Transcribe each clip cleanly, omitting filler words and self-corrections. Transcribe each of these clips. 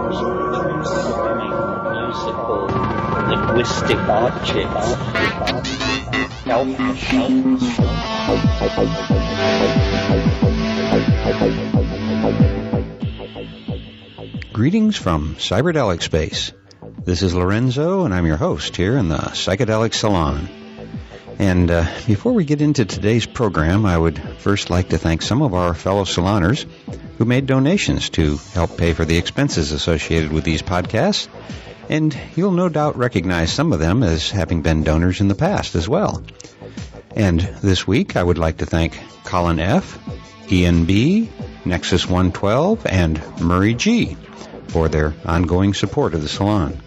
musical, linguistic objects, health machines. Greetings from Cyberdelic Space. This is Lorenzo, and I'm your host here in the Psychedelic Salon. And before we get into today's program, I would first like to thank some of our fellow saloners who made donations to help pay for the expenses associated with these podcasts. And you'll no doubt recognize some of them as having been donors in the past as well. And this week, I would like to thank Colin F., Ian B., Nexus 112, and Murray G. for their ongoing support of the salon.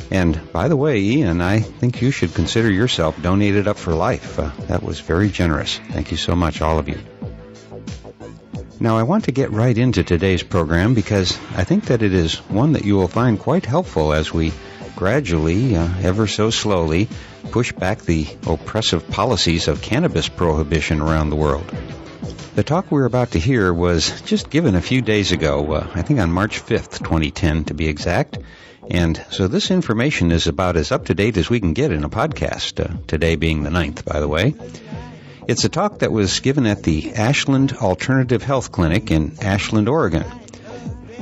And by the way, Ian, I think you should consider yourself donated up for life. That was very generous. Thank you so much, all of you. Now, I want to get right into today's program because I think that it is one that you will find quite helpful as we gradually, ever so slowly, push back the oppressive policies of cannabis prohibition around the world. The talk we're about to hear was just given a few days ago, I think on March 5th, 2010 to be exact. And so this information is about as up-to-date as we can get in a podcast, today being the 9th, by the way. It's a talk that was given at the Ashland Alternative Health Clinic in Ashland, Oregon.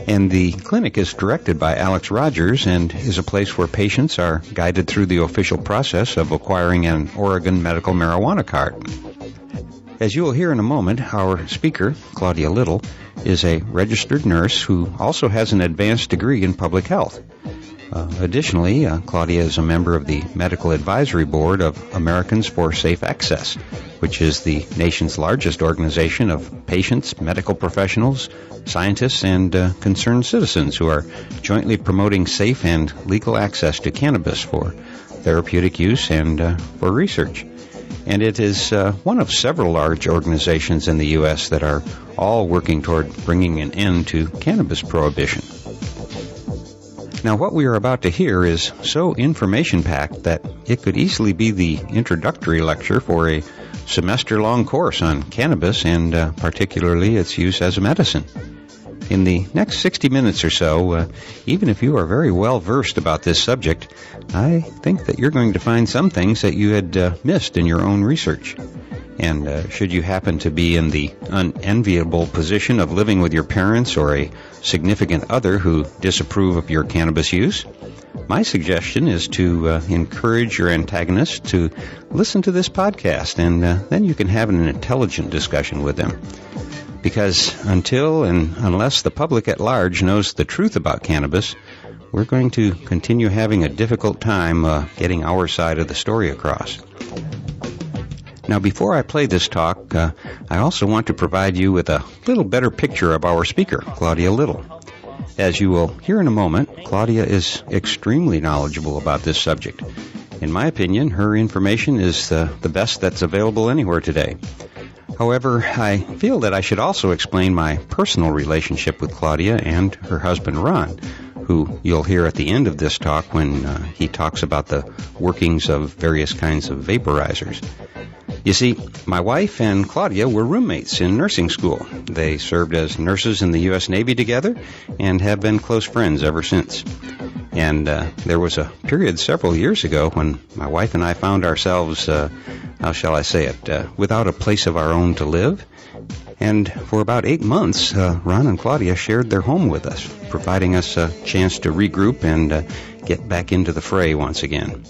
And the clinic is directed by Alex Rogers and is a place where patients are guided through the official process of acquiring an Oregon medical marijuana card. As you will hear in a moment, our speaker, Claudia Little, is a registered nurse who also has an advanced degree in public health. Additionally, Claudia is a member of the Medical Advisory Board of Americans for Safe Access, which is the nation's largest organization of patients, medical professionals, scientists, and concerned citizens who are jointly promoting safe and legal access to cannabis for therapeutic use and for research. And it is one of several large organizations in the U.S. that are all working toward bringing an end to cannabis prohibition. Now, what we are about to hear is so information-packed that it could easily be the introductory lecture for a semester-long course on cannabis and particularly its use as a medicine. In the next 60 minutes or so, even if you are very well versed about this subject, I think that you're going to find some things that you had missed in your own research. And should you happen to be in the unenviable position of living with your parents or a significant other who disapprove of your cannabis use, my suggestion is to encourage your antagonist to listen to this podcast, and then you can have an intelligent discussion with them. Because until and unless the public at large knows the truth about cannabis, we're going to continue having a difficult time getting our side of the story across. Now, before I play this talk, I also want to provide you with a little better picture of our speaker, Claudia Little. As you will hear in a moment, Claudia is extremely knowledgeable about this subject. In my opinion, her information is the best that's available anywhere today. However, I feel that I should also explain my personal relationship with Claudia and her husband, Ron, who you'll hear at the end of this talk when he talks about the workings of various kinds of vaporizers. You see, my wife and Claudia were roommates in nursing school. They served as nurses in the U.S. Navy together and have been close friends ever since. And there was a period several years ago when my wife and I found ourselves, how shall I say it, without a place of our own to live. And for about 8 months, Ron and Claudia shared their home with us, providing us a chance to regroup and get back into the fray once again.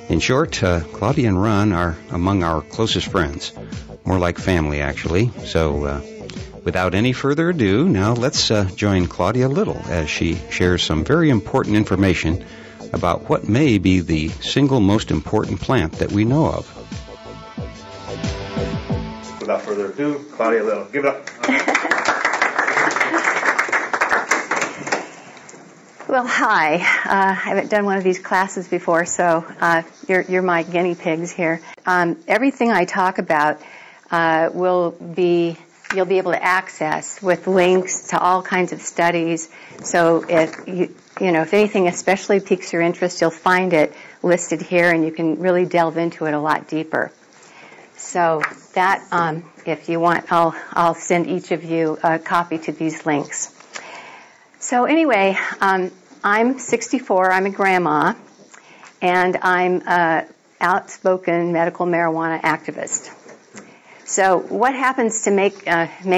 In short, Claudia and Ron are among our closest friends, more like family, actually. So without any further ado, now let's join Claudia Little as she shares some very important information about what may be the single most important plant that we know of. Without further ado, Claudia Little. Give it up. Well, hi. I haven't done one of these classes before, so you're my guinea pigs here. Everything I talk about you'll be able to access with links to all kinds of studies. So if if anything especially piques your interest, you'll find it listed here, and you can really delve into it a lot deeper. So that, if you want, I'll send each of you a copy to these links. So anyway, I'm 64. I'm a grandma, and I'm an outspoken medical marijuana activist. So what happens to make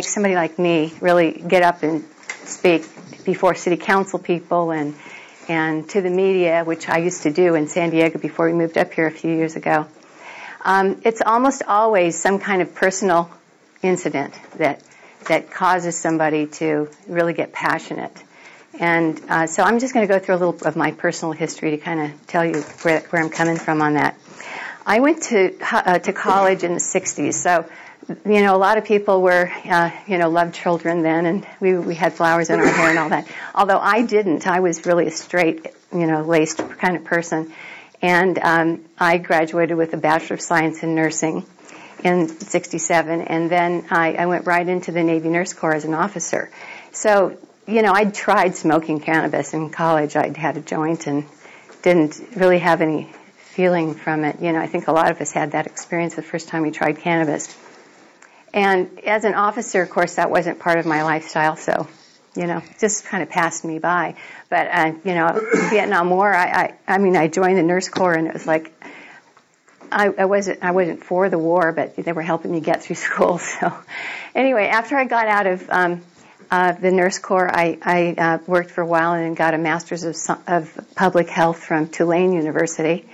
somebody like me really get up and speak before city council people and to the media, which I used to do in San Diego before we moved up here a few years ago? It's almost always some kind of personal incident that causes somebody to really get passionate. And so I'm just going to go through a little of my personal history to kind of tell you where I'm coming from on that. I went to college in the 60s, so a lot of people were loved children then, and we had flowers in our hair and all that. Although I didn't, I was really a straight laced kind of person, and I graduated with a Bachelor of Science in Nursing in 67, and then I went right into the Navy Nurse Corps as an officer. So I'd tried smoking cannabis in college. I'd had a joint and didn't really have any feeling from it. I think a lot of us had that experience the first time we tried cannabis. And as an officer, of course, that wasn't part of my lifestyle, so, just kind of passed me by. But, Vietnam War, I joined the Nurse Corps, and it was like, I wasn't for the war, but they were helping me get through school. So anyway, after I got out of the Nurse Corps, I worked for a while and got a Master's of Public Health from Tulane University,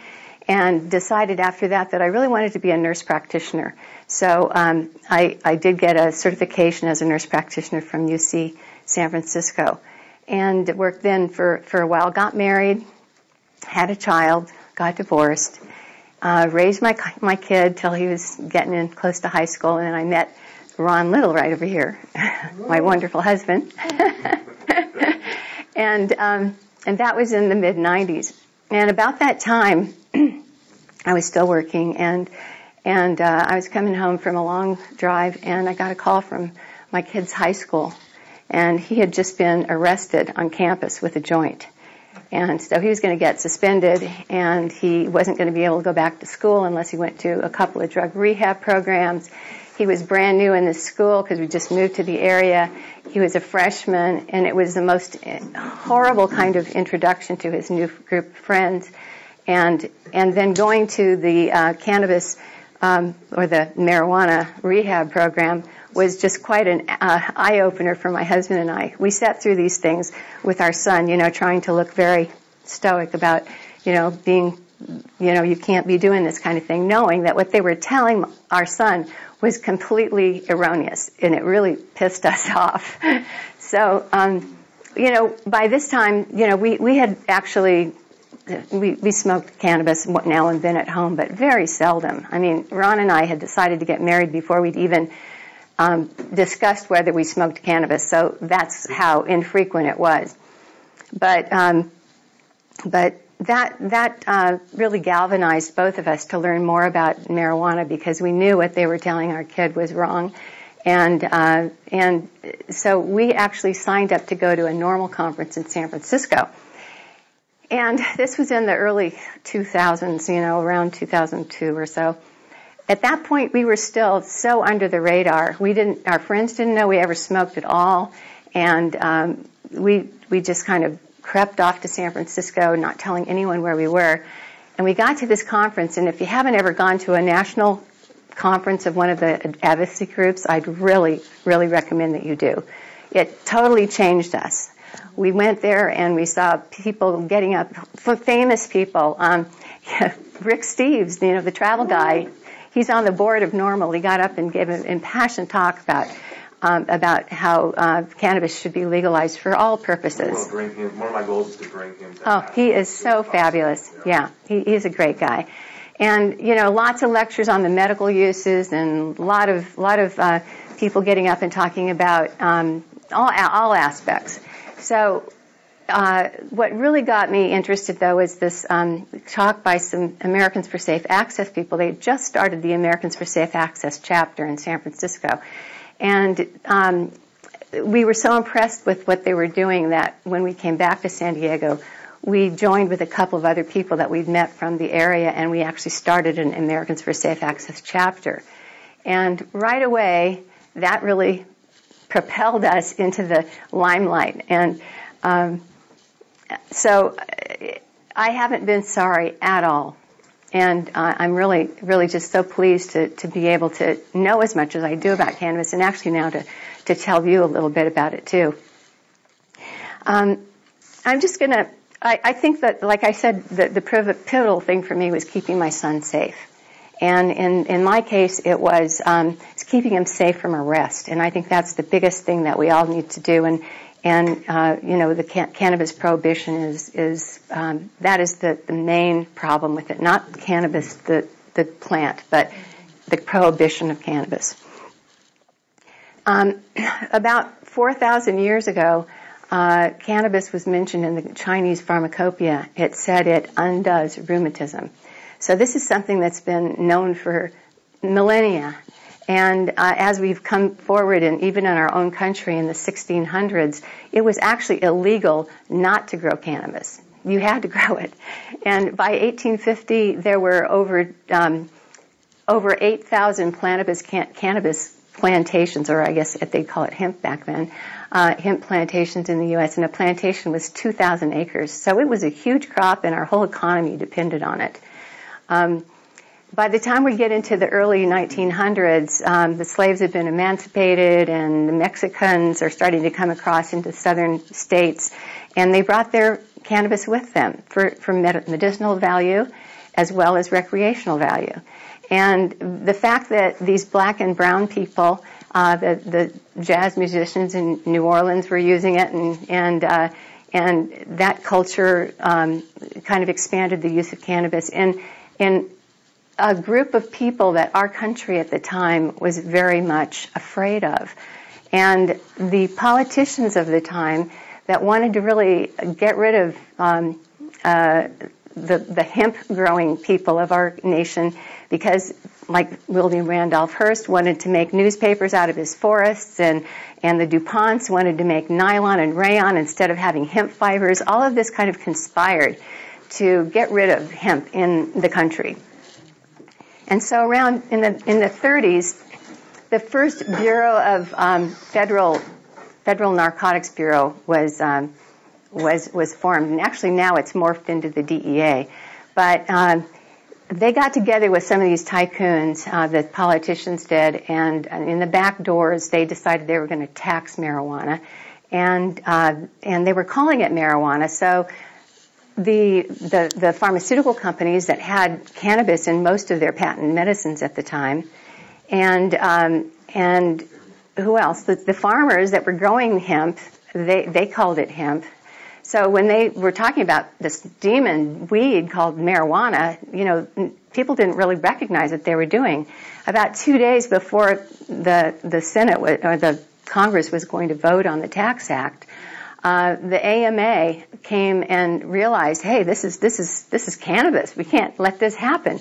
and decided after that I really wanted to be a nurse practitioner. So I did get a certification as a nurse practitioner from UC San Francisco, and worked then for a while. Got married, had a child, got divorced, raised my kid till he was getting in close to high school, and then I met Ron Little right over here, my wonderful husband, and that was in the mid-90s. And about that time, I was still working, and I was coming home from a long drive, and I got a call from my kid's high school, and he had just been arrested on campus with a joint. And so he was going to get suspended, and he wasn't going to be able to go back to school unless he went to a couple of drug rehab programs. He was brand new in this school because we just moved to the area. He was a freshman, and it was the most horrible kind of introduction to his new group of friends. And then going to the cannabis or the marijuana rehab program was just quite an eye-opener for my husband and I. We sat through these things with our son, trying to look very stoic about, being, you can't be doing this kind of thing, knowing that what they were telling our son was completely erroneous, and it really pissed us off. So, by this time, we had actually, we smoked cannabis now and then at home, but very seldom. I mean, Ron and I had decided to get married before we'd even discussed whether we smoked cannabis, so that's how infrequent it was. But that really galvanized both of us to learn more about marijuana, because we knew what they were telling our kid was wrong, and so we actually signed up to go to a normal conference in San Francisco. And this was in the early 2000s, around 2002 or so. At that point, we were still so under the radar. Our friends didn't know we ever smoked at all, and we just kind of crept off to San Francisco, not telling anyone where we were. And we got to this conference, and if you haven't ever gone to a national conference of one of the advocacy groups, I'd really, really recommend that you do. It totally changed us. We went there and we saw people getting up, famous people. Rick Steves, the travel guy, he's on the board of NORML. He got up and gave an impassioned talk about how cannabis should be legalized for all purposes. One of my goals is to bring him to he is so fabulous. Yeah, he's a great guy. And, lots of lectures on the medical uses, and a lot of people getting up and talking about all aspects. So what really got me interested, though, is this talk by some Americans for Safe Access people. They had just started the Americans for Safe Access chapter in San Francisco. And we were so impressed with what they were doing that when we came back to San Diego, we joined with a couple of other people that we'd met from the area, and we actually started an Americans for Safe Access chapter. And right away, that really propelled us into the limelight. And So I haven't been sorry at all. And I'm really, really just so pleased to be able to know as much as I do about cannabis, and actually now to tell you a little bit about it too. I'm just going to, I think that, like I said, the pivotal thing for me was keeping my son safe. And in my case, it was keeping him safe from arrest. And I think that's the biggest thing that we all need to do. And the cannabis prohibition is that is the main problem with it. Not cannabis, the plant, but the prohibition of cannabis. About 4,000 years ago, cannabis was mentioned in the Chinese pharmacopoeia. It said it undoes rheumatism. So this is something that's been known for millennia. And as we've come forward, and even in our own country in the 1600s, it was actually illegal not to grow cannabis. You had to grow it. And by 1850, there were over 8,000 cannabis plantations, or I guess they'd call it hemp back then, hemp plantations in the U.S., and a plantation was 2,000 acres. So it was a huge crop, and our whole economy depended on it. By the time we get into the early 1900s, the slaves had been emancipated, and the Mexicans are starting to come across into southern states, and they brought their cannabis with them for medicinal value as well as recreational value. And the fact that these black and brown people, the jazz musicians in New Orleans were using it, and that culture kind of expanded the use of cannabis in a group of people that our country at the time was very much afraid of. And the politicians of the time that wanted to really get rid of the hemp-growing people of our nation, because like William Randolph Hearst wanted to make newspapers out of his forests, and the DuPonts wanted to make nylon and rayon instead of having hemp fibers. All of this kind of conspired to get rid of hemp in the country. And so around in the 30s, the first Bureau of Federal Narcotics Bureau was formed, and actually now it's morphed into the DEA. But they got together with some of these tycoons, the politicians did, and in the back doors they decided they were going to tax marijuana, and they were calling it marijuana. So the pharmaceutical companies that had cannabis in most of their patent medicines at the time, and who else? The farmers that were growing hemp, they called it hemp. So when they were talking about this demon weed called marijuana, people didn't really recognize what they were doing. About 2 days before the Senate or the Congress was going to vote on the Tax Act, the AMA came and realized, hey, this is cannabis. We can't let this happen.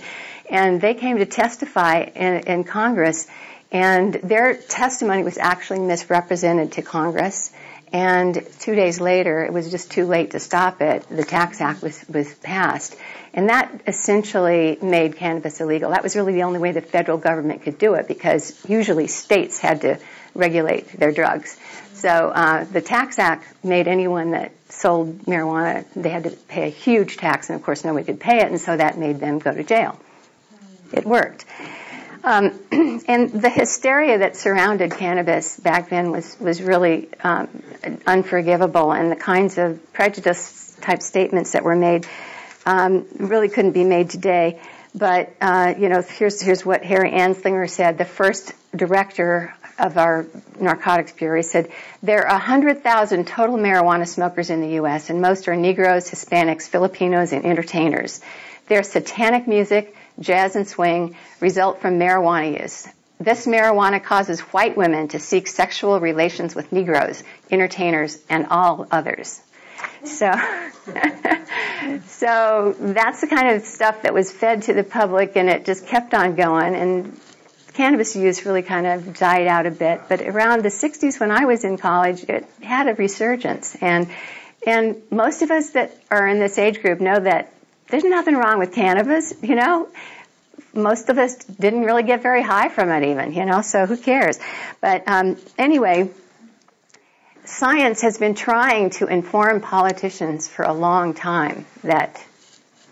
And they came to testify in Congress, and their testimony was actually misrepresented to Congress. And 2 days later, it was just too late to stop it. The Tax Act was passed. And that essentially made cannabis illegal. That was really the only way the federal government could do it, because usually states had to regulate their drugs. So the Tax Act made anyone that sold marijuana, they had to pay a huge tax, and of course nobody could pay it, and so that made them go to jail. It worked. And the hysteria that surrounded cannabis back then was really unforgivable, and the kinds of prejudice-type statements that were made really couldn't be made today. But, here's what Harry Anslinger said, the first director of our Narcotics Bureau. He said, there are 100,000 total marijuana smokers in the U.S., and most are Negroes, Hispanics, Filipinos, and entertainers. Their satanic music, jazz and swing, result from marijuana use. This marijuana causes white women to seek sexual relations with Negroes, entertainers, and all others. So that's the kind of stuff that was fed to the public, and it just kept on going. And cannabis use really kind of died out a bit. But around the 60s, when I was in college, it had a resurgence. And most of us that are in this age group know that there's nothing wrong with cannabis, Most of us didn't really get very high from it even, so who cares? But anyway, science has been trying to inform politicians for a long time that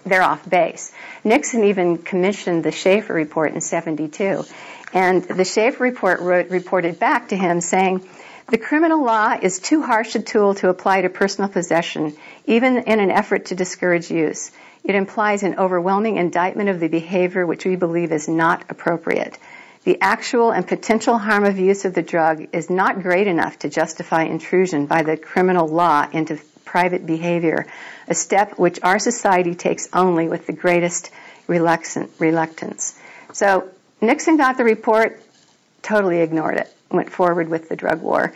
they're off base. Nixon even commissioned the Schaefer report in '72. And the Schaefer report reported back to him saying, the criminal law is too harsh a tool to apply to personal possession, even in an effort to discourage use. It implies an overwhelming indictment of the behavior which we believe is not appropriate. The actual and potential harm of use of the drug is not great enough to justify intrusion by the criminal law into private behavior, a step which our society takes only with the greatest reluctance. So Nixon got the report, totally ignored it, went forward with the drug war.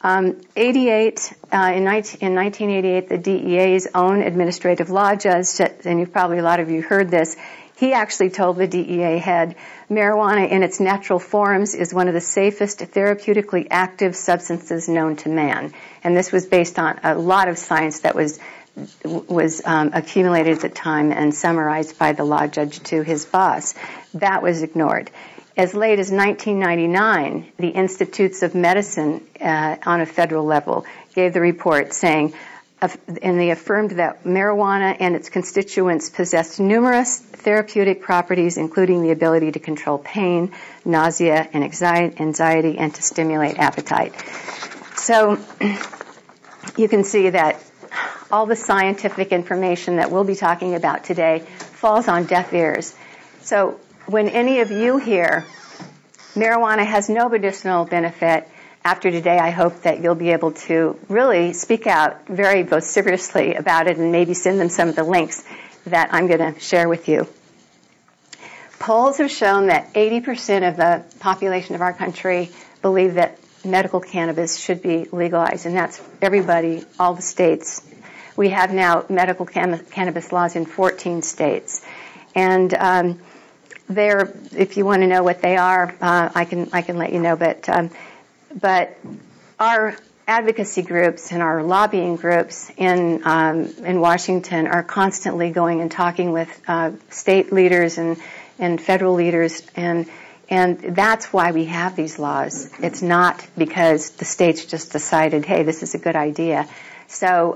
In 1988, the DEA's own administrative law judge, and you've probably a lot of you heard this, he actually told the DEA head, marijuana in its natural forms is one of the safest therapeutically active substances known to man. And this was based on a lot of science that was accumulated at the time and summarized by the law judge to his boss. That was ignored. As late as 1999, the Institutes of Medicine on a federal level gave the report saying, and they affirmed that marijuana and its constituents possessed numerous therapeutic properties, including the ability to control pain, nausea, and anxiety, and to stimulate appetite. So you can see that all the scientific information that we'll be talking about today falls on deaf ears. So when any of you hear marijuana has no medicinal benefit, after today I hope that you'll be able to really speak out very vociferously about it and maybe send them some of the links that I'm going to share with you. Polls have shown that 80% of the population of our country believe that medical cannabis should be legalized, and that's everybody, all the states. We have now medical cannabis laws in 14 states. And if you want to know what they are, I can let you know. But our advocacy groups and our lobbying groups in Washington are constantly going and talking with state leaders and federal leaders, and that's why we have these laws. It's not because the states just decided, hey, this is a good idea. So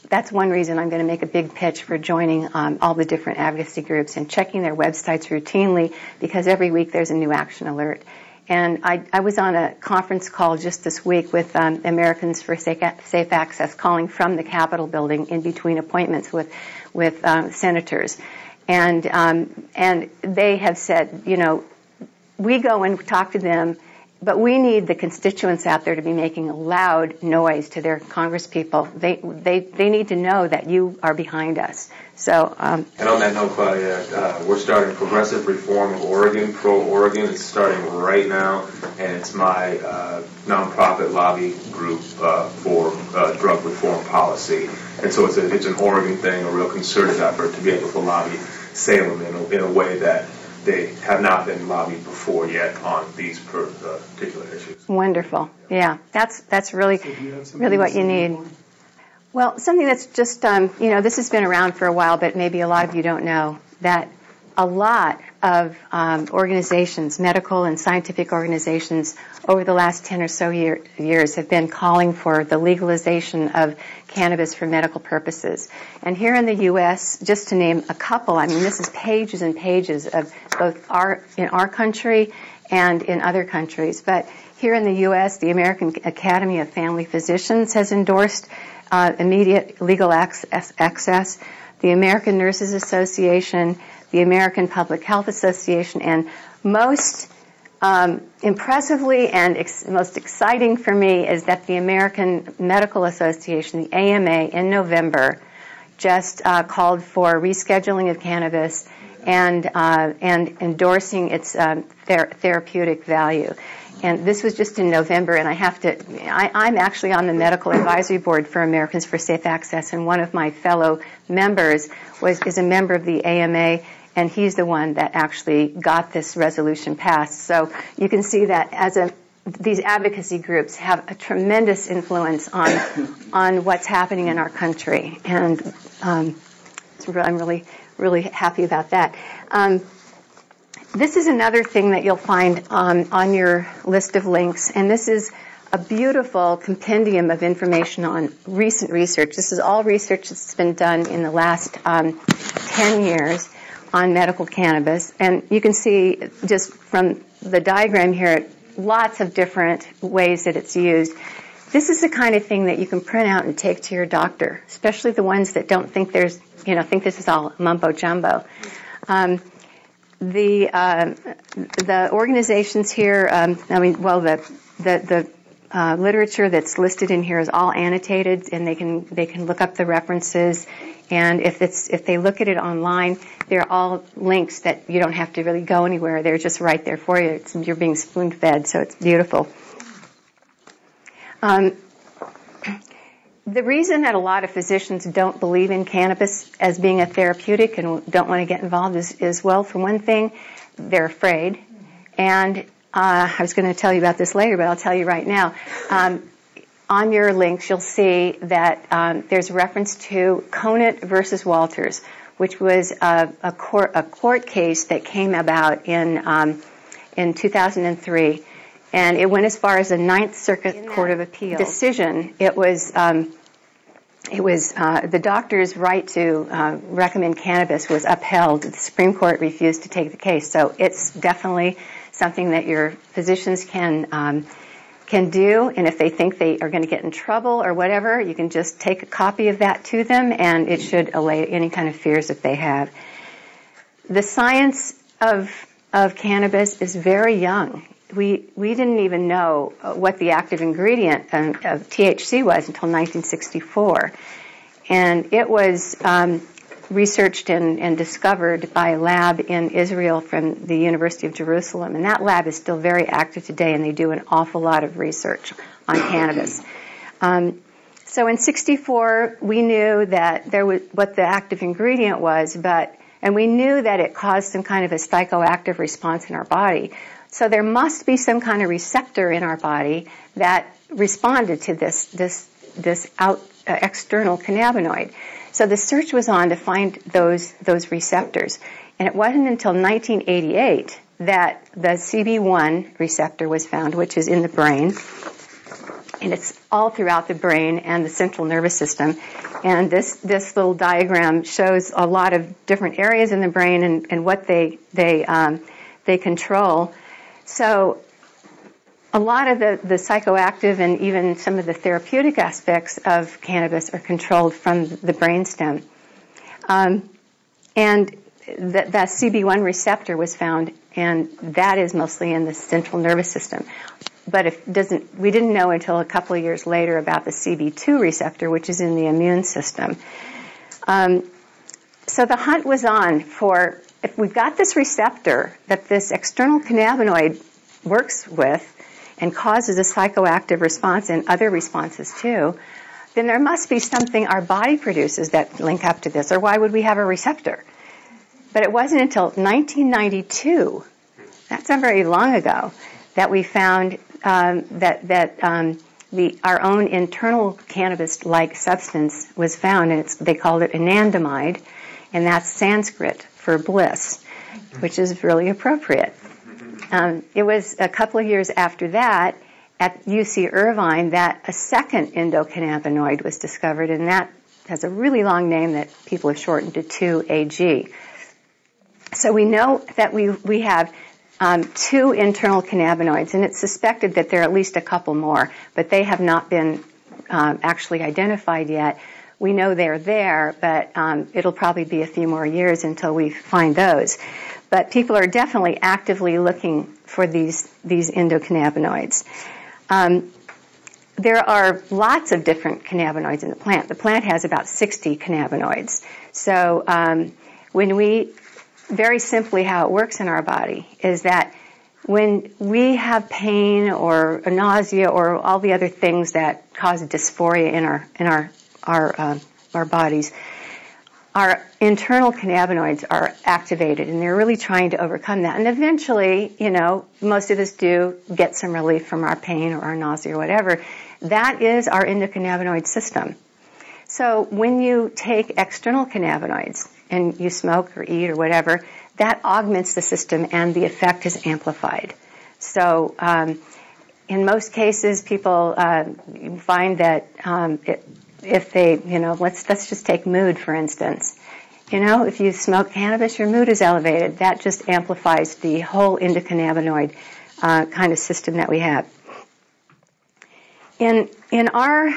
that's one reason I'm going to make a big pitch for joining all the different advocacy groups and checking their websites routinely, because every week there's a new action alert. And I was on a conference call just this week with Americans for Safe Access, calling from the Capitol building in between appointments with senators. And they have said, you know, we go and talk to them, but we need the constituents out there to be making a loud noise to their congresspeople. They need to know that you are behind us. So. And on that note, Claudia, we're starting Progressive Reform of Oregon, Pro-Oregon. It's starting right now, and it's my nonprofit lobby group for drug reform policy. And so it's an Oregon thing, a real concerted effort to be able to lobby Salem in a way that they have not been lobbied before yet on these particular issues. Wonderful. Yeah, that's really what you need. Well, something that's just, this has been around for a while, but maybe a lot of you don't know, that a lot of organizations, medical and scientific organizations, over the last 10 or so years have been calling for the legalization of cannabis for medical purposes. And here in the U.S., just to name a couple, I mean, this is pages and pages of both in our country and in other countries. But here in the U.S., the American Academy of Family Physicians has endorsed immediate legal access. The American Nurses Association, the American Public Health Association, and most impressively and most exciting for me is that the American Medical Association, the AMA, in November just called for rescheduling of cannabis and endorsing its therapeutic value. And this was just in November, and I'm actually on the medical advisory board for Americans for Safe Access, and one of my fellow members is a member of the AMA, and he's the one that actually got this resolution passed. So you can see that these advocacy groups have a tremendous influence on what's happening in our country, and I'm really, really happy about that. This is another thing that you'll find on your list of links, and this is a beautiful compendium of information on recent research. This is all research that's been done in the last 10 years on medical cannabis. And you can see just from the diagram here, lots of different ways that it's used. This is the kind of thing that you can print out and take to your doctor, especially the ones that don't think think this is all mumbo jumbo. The organizations here, the literature that's listed in here is all annotated, and they can look up the references. And if they look at it online, they're all links that you don't have to really go anywhere. They're just right there for you. You're being spoon-fed, so it's beautiful. The reason that a lot of physicians don't believe in cannabis as being a therapeutic and don't want to get involved is well, for one thing, they're afraid. And I was going to tell you about this later, but I'll tell you right now. On your links, you'll see that there's reference to Conant versus Walters, which was a court case that came about in 2003. And it went as far as the Ninth Circuit Court of Appeals decision. It was the doctor's right to recommend cannabis was upheld. The Supreme Court refused to take the case. So it's definitely something that your physicians can do. And if they think they are going to get in trouble or whatever, you can just take a copy of that to them, and it should allay any kind of fears that they have. The science of cannabis is very young. We didn't even know what the active ingredient of THC was until 1964. And it was researched and discovered by a lab in Israel from the University of Jerusalem. And that lab is still very active today, and they do an awful lot of research on cannabis. So in 64, we knew that there was what the active ingredient was, and we knew that it caused some kind of a psychoactive response in our body. So there must be some kind of receptor in our body that responded to this external cannabinoid. So the search was on to find those receptors. And it wasn't until 1988 that the CB1 receptor was found, which is in the brain. And it's all throughout the brain and the central nervous system. And this little diagram shows a lot of different areas in the brain and what they control. So a lot of the psychoactive and even some of the therapeutic aspects of cannabis are controlled from the brainstem. And that CB1 receptor was found, and that is mostly in the central nervous system. But we didn't know until a couple of years later about the CB2 receptor, which is in the immune system. So the hunt was on for, if we've got this receptor that this external cannabinoid works with and causes a psychoactive response and other responses too, then there must be something our body produces that link up to this, or why would we have a receptor? But it wasn't until 1992, that's not very long ago, that we found our own internal cannabis-like substance was found, and they called it anandamide, and that's Sanskrit for bliss, which is really appropriate. It was a couple of years after that, at UC Irvine, that a second endocannabinoid was discovered, and that has a really long name that people have shortened to 2-AG. So we know that we have two internal cannabinoids, and it's suspected that there are at least a couple more, but they have not been actually identified yet. We know they're there, but it'll probably be a few more years until we find those. But people are definitely actively looking for these endocannabinoids. There are lots of different cannabinoids in the plant. The plant has about 60 cannabinoids. So very simply how it works in our body is that when we have pain or nausea or all the other things that cause dysphoria in our bodies, our internal cannabinoids are activated, and they're really trying to overcome that. And eventually, most of us do get some relief from our pain or our nausea or whatever. That is our endocannabinoid system. So when you take external cannabinoids and you smoke or eat or whatever, that augments the system and the effect is amplified. So In most cases, people find that if they, let's just take mood, for instance. If you smoke cannabis, your mood is elevated. That just amplifies the whole endocannabinoid kind of system that we have. In our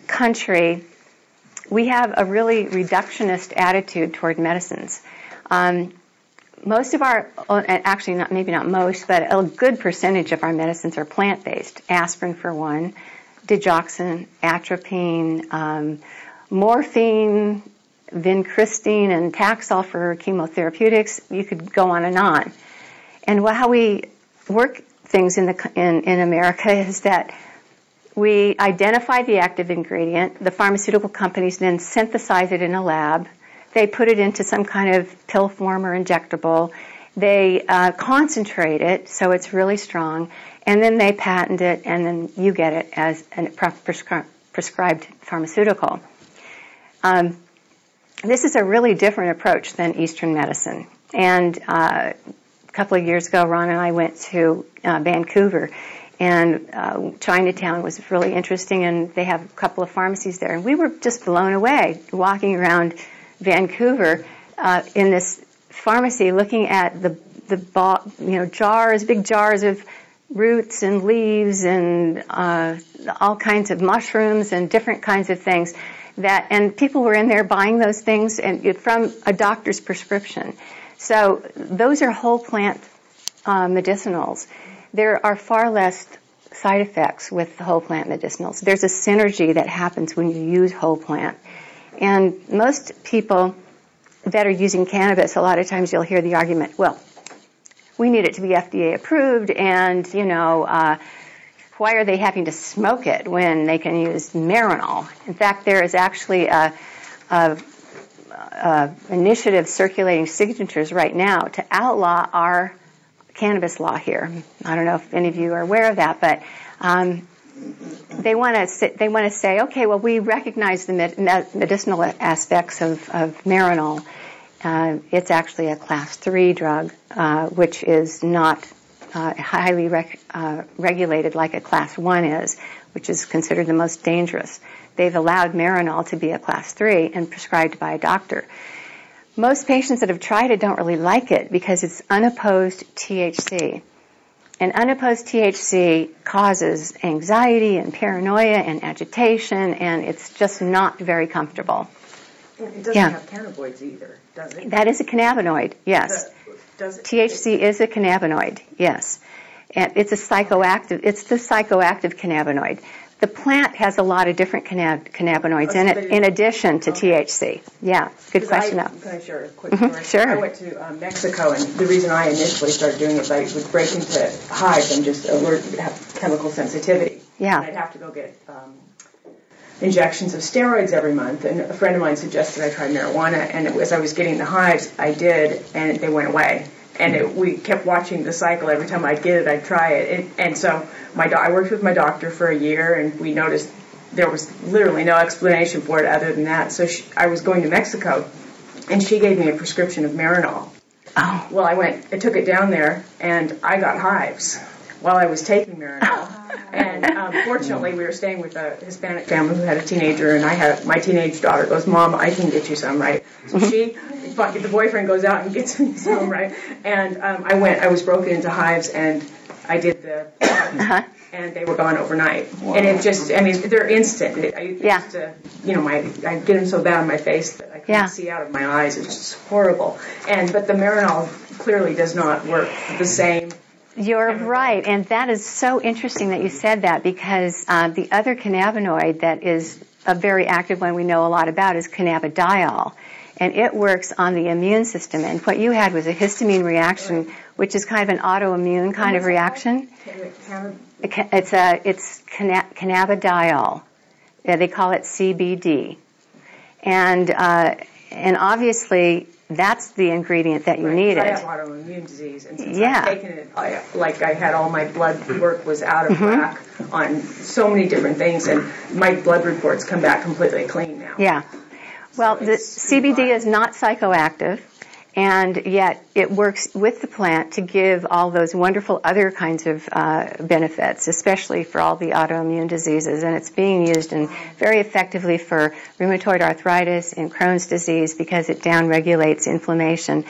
country, we have a really reductionist attitude toward medicines. Most of our, actually maybe not most, but a good percentage of our medicines are plant-based. Aspirin for one, digoxin, atropine, morphine, vincristine, and Taxol for chemotherapeutics. You could go on and on. And how we work things in America is that we identify the active ingredient. The pharmaceutical companies then synthesize it in a lab. They put it into some kind of pill form or injectable. They concentrate it so it's really strong, and then they patent it, and then you get it as a prescribed pharmaceutical. This is a really different approach than Eastern medicine. And a couple of years ago, Ron and I went to Vancouver, and Chinatown was really interesting, and they have a couple of pharmacies there. And we were just blown away walking around Vancouver in this pharmacy, looking at the jars, big jars of roots and leaves and all kinds of mushrooms and different kinds of things. And people were in there buying those things and from a doctor's prescription. So those are whole plant medicinals. There are far less side effects with the whole plant medicinals. There's a synergy that happens when you use whole plant. And most people that are using cannabis, a lot of times you'll hear the argument, well, we need it to be FDA approved, and, why are they having to smoke it when they can use Marinol? In fact, there is actually a initiative circulating signatures right now to outlaw our cannabis law here. I don't know if any of you are aware of that, but they want to say, okay, well, we recognize the medicinal aspects of Marinol. It's actually a class 3 drug, which is not highly regulated like a class 1 is, which is considered the most dangerous. They've allowed Marinol to be a class 3 and prescribed by a doctor. Most patients that have tried it don't really like it because it's unopposed THC. And unopposed THC causes anxiety and paranoia and agitation, and it's just not very comfortable. It doesn't have cannabinoids either, does it? That is a cannabinoid, yes. Does it? THC is a cannabinoid, yes. And it's a psychoactive. It's the psychoactive cannabinoid. The plant has a lot of different cannabinoids in it, in addition to THC. Yeah, good question. Can I share a quick story? Sure. I went to Mexico, and the reason I initially started doing it is I would break into hives and just have chemical sensitivity. Yeah. And I'd have to go get injections of steroids every month. And a friend of mine suggested I try marijuana, and as I was getting the hives, I did, and they went away. And we kept watching the cycle. Every time I'd get it, I'd try it. And so I worked with my doctor for a year, and we noticed there was literally no explanation for it other than that. So I was going to Mexico, and she gave me a prescription of Marinol. Oh. Well, I took it down there, and I got hives while I was taking Marinol. And fortunately, we were staying with a Hispanic family who had a teenager, and my teenage daughter goes, "Mom, I can get you some, right?" So the boyfriend goes out and gets me some, right? And I was broken into hives, and I did the and they were gone overnight. Wow. And it just, they're instant. I get them so bad on my face that I couldn't see out of my eyes. It's just horrible. But the Marinol clearly does not work the same. You're right, and that is so interesting that you said that, because the other cannabinoid that is a very active one we know a lot about is cannabidiol, and it works on the immune system. And what you had was a histamine reaction, which is kind of an autoimmune kind of reaction. It's cannabidiol. They call it CBD, and obviously that's the ingredient that you needed. I have autoimmune disease, and since I've taken it, I had all my blood work was out of whack on so many different things, and my blood reports come back completely clean now. Yeah. Well, the CBD is not psychoactive, and yet it works with the plant to give all those wonderful other kinds of benefits, especially for all the autoimmune diseases. And it's being used very effectively for rheumatoid arthritis and Crohn's disease because it downregulates inflammation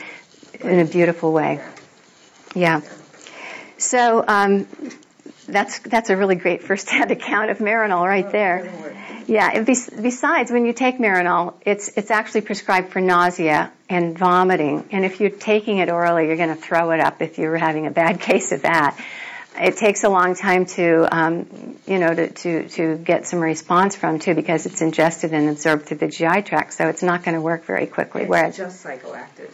in a beautiful way. Yeah. So that's a really great first-hand account of Marinol right there. Yeah. Besides, when you take Marinol, it's actually prescribed for nausea and vomiting. And if you're taking it orally, you're going to throw it up if you're having a bad case of that. It takes a long time to get some response from too, because it's ingested and absorbed through the GI tract, so it's not going to work very quickly. It's just psychoactive.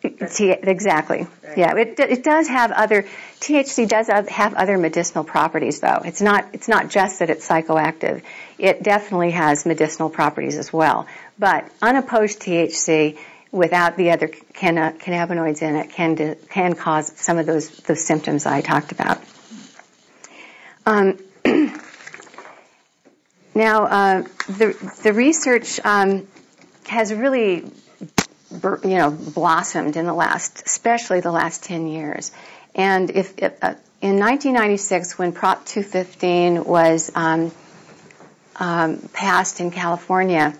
Exactly. Right. Yeah, it does have THC does have other medicinal properties, though. It's not just that it's psychoactive. It definitely has medicinal properties as well. But unopposed THC without the other cannabinoids in it can cause some of those symptoms I talked about. Now, the research has really blossomed in especially the last 10 years. And in 1996, when Prop 215 was passed in California,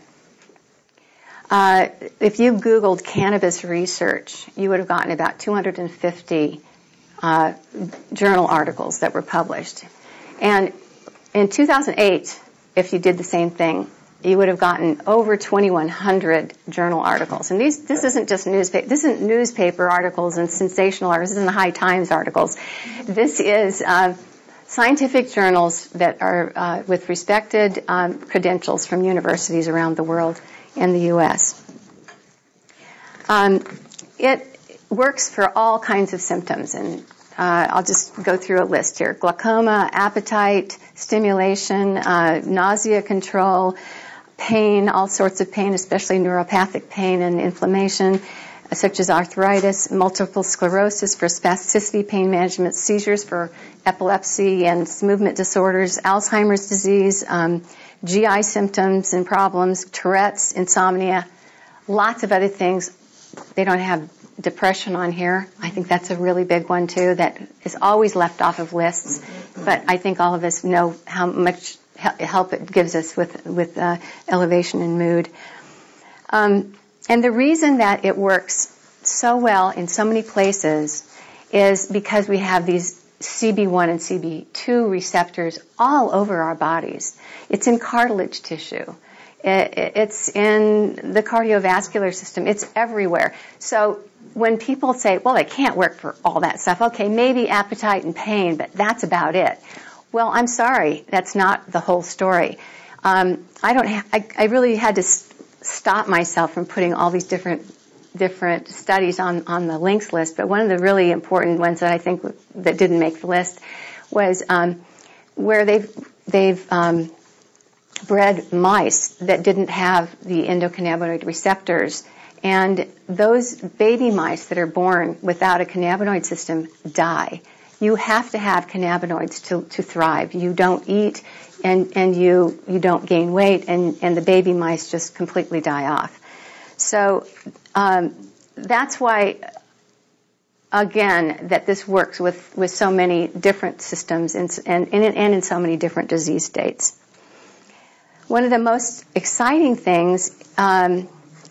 if you Googled cannabis research, you would have gotten about 250 journal articles that were published. And in 2008, if you did the same thing, you would have gotten over 2,100 journal articles. And this isn't just newspaper. This isn't newspaper articles and sensational articles. This isn't the High Times articles. This is scientific journals that are with respected credentials from universities around the world and the U.S. It works for all kinds of symptoms, and I'll just go through a list here. Glaucoma, appetite, stimulation, nausea control, pain, all sorts of pain, especially neuropathic pain and inflammation, such as arthritis, multiple sclerosis for spasticity, pain management, seizures for epilepsy and movement disorders, Alzheimer's disease, GI symptoms and problems, Tourette's, insomnia, lots of other things. They don't have depression on here. I think that's a really big one, too, that is always left off of lists. But I think all of us know how much help it gives us with elevation in mood. And the reason that it works so well in so many places is because we have these CB1 and CB2 receptors all over our bodies. It's in cartilage tissue. It's in the cardiovascular system. It's everywhere. So when people say, well, it can't work for all that stuff, okay, maybe appetite and pain, but that's about it. Well, I'm sorry, that's not the whole story. I really had to stop myself from putting all these different studies on the links list, but one of the really important ones that I think that didn't make the list was where they've bred mice that didn't have the endocannabinoid receptors, and those baby mice that are born without a cannabinoid system die. You have to have cannabinoids to thrive. You don't eat and you don't gain weight, and the baby mice just completely die off. So that's why, again, that this works with so many different systems and in so many different disease states. One of the most exciting things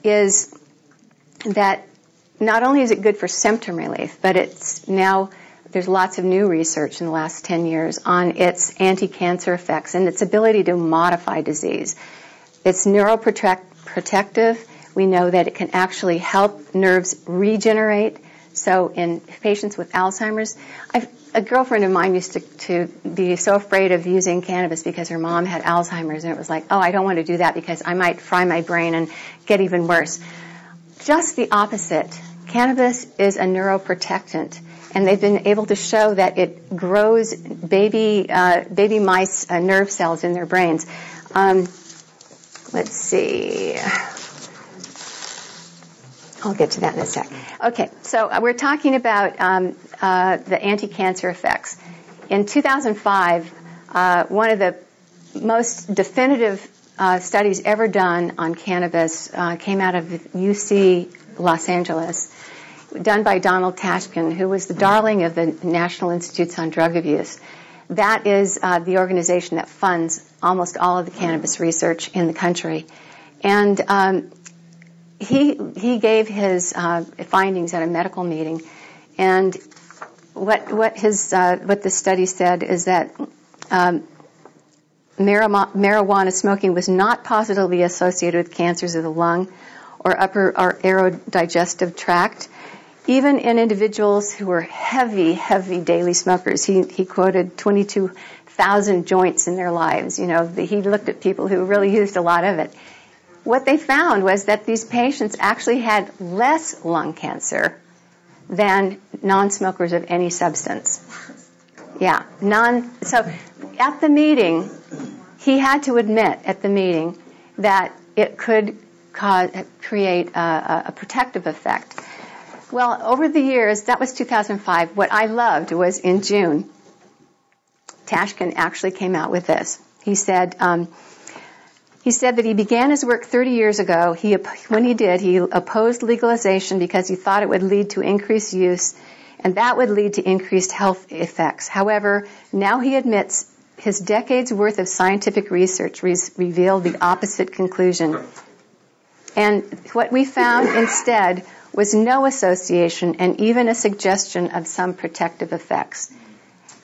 is that not only is it good for symptom relief, but there's lots of new research in the last 10 years on its anti-cancer effects and its ability to modify disease. It's neuroprotective. We know that it can actually help nerves regenerate. So in patients with Alzheimer's, a girlfriend of mine used to be so afraid of using cannabis because her mom had Alzheimer's, and it was like, oh, I don't want to do that because I might fry my brain and get even worse. Just the opposite. Cannabis is a neuroprotectant, and they've been able to show that it grows baby mice nerve cells in their brains. Let's see. I'll get to that in a sec. Okay, so we're talking about the anti-cancer effects. In 2005, one of the most definitive studies ever done on cannabis came out of UC Los Angeles, done by Donald Tashkin, who was the darling of the National Institutes on Drug Abuse. That is the organization that funds almost all of the cannabis research in the country. And he gave his findings at a medical meeting, and what the study said is that marijuana smoking was not positively associated with cancers of the lung or upper or aerodigestive tract, even in individuals who were heavy daily smokers. He quoted 22,000 joints in their lives. He looked at people who really used a lot of it. What they found was that these patients actually had less lung cancer than non-smokers of any substance. Yeah, so at the meeting, he had to admit at the meeting that it could create a protective effect. Well, over the years, that was 2005. What I loved was in June, Tashkin actually came out with this. He said that he began his work 30 years ago. When he did, he opposed legalization because he thought it would lead to increased use, and that would lead to increased health effects. However, now he admits his decades' worth of scientific research revealed the opposite conclusion. And what we found instead was no association and even a suggestion of some protective effects.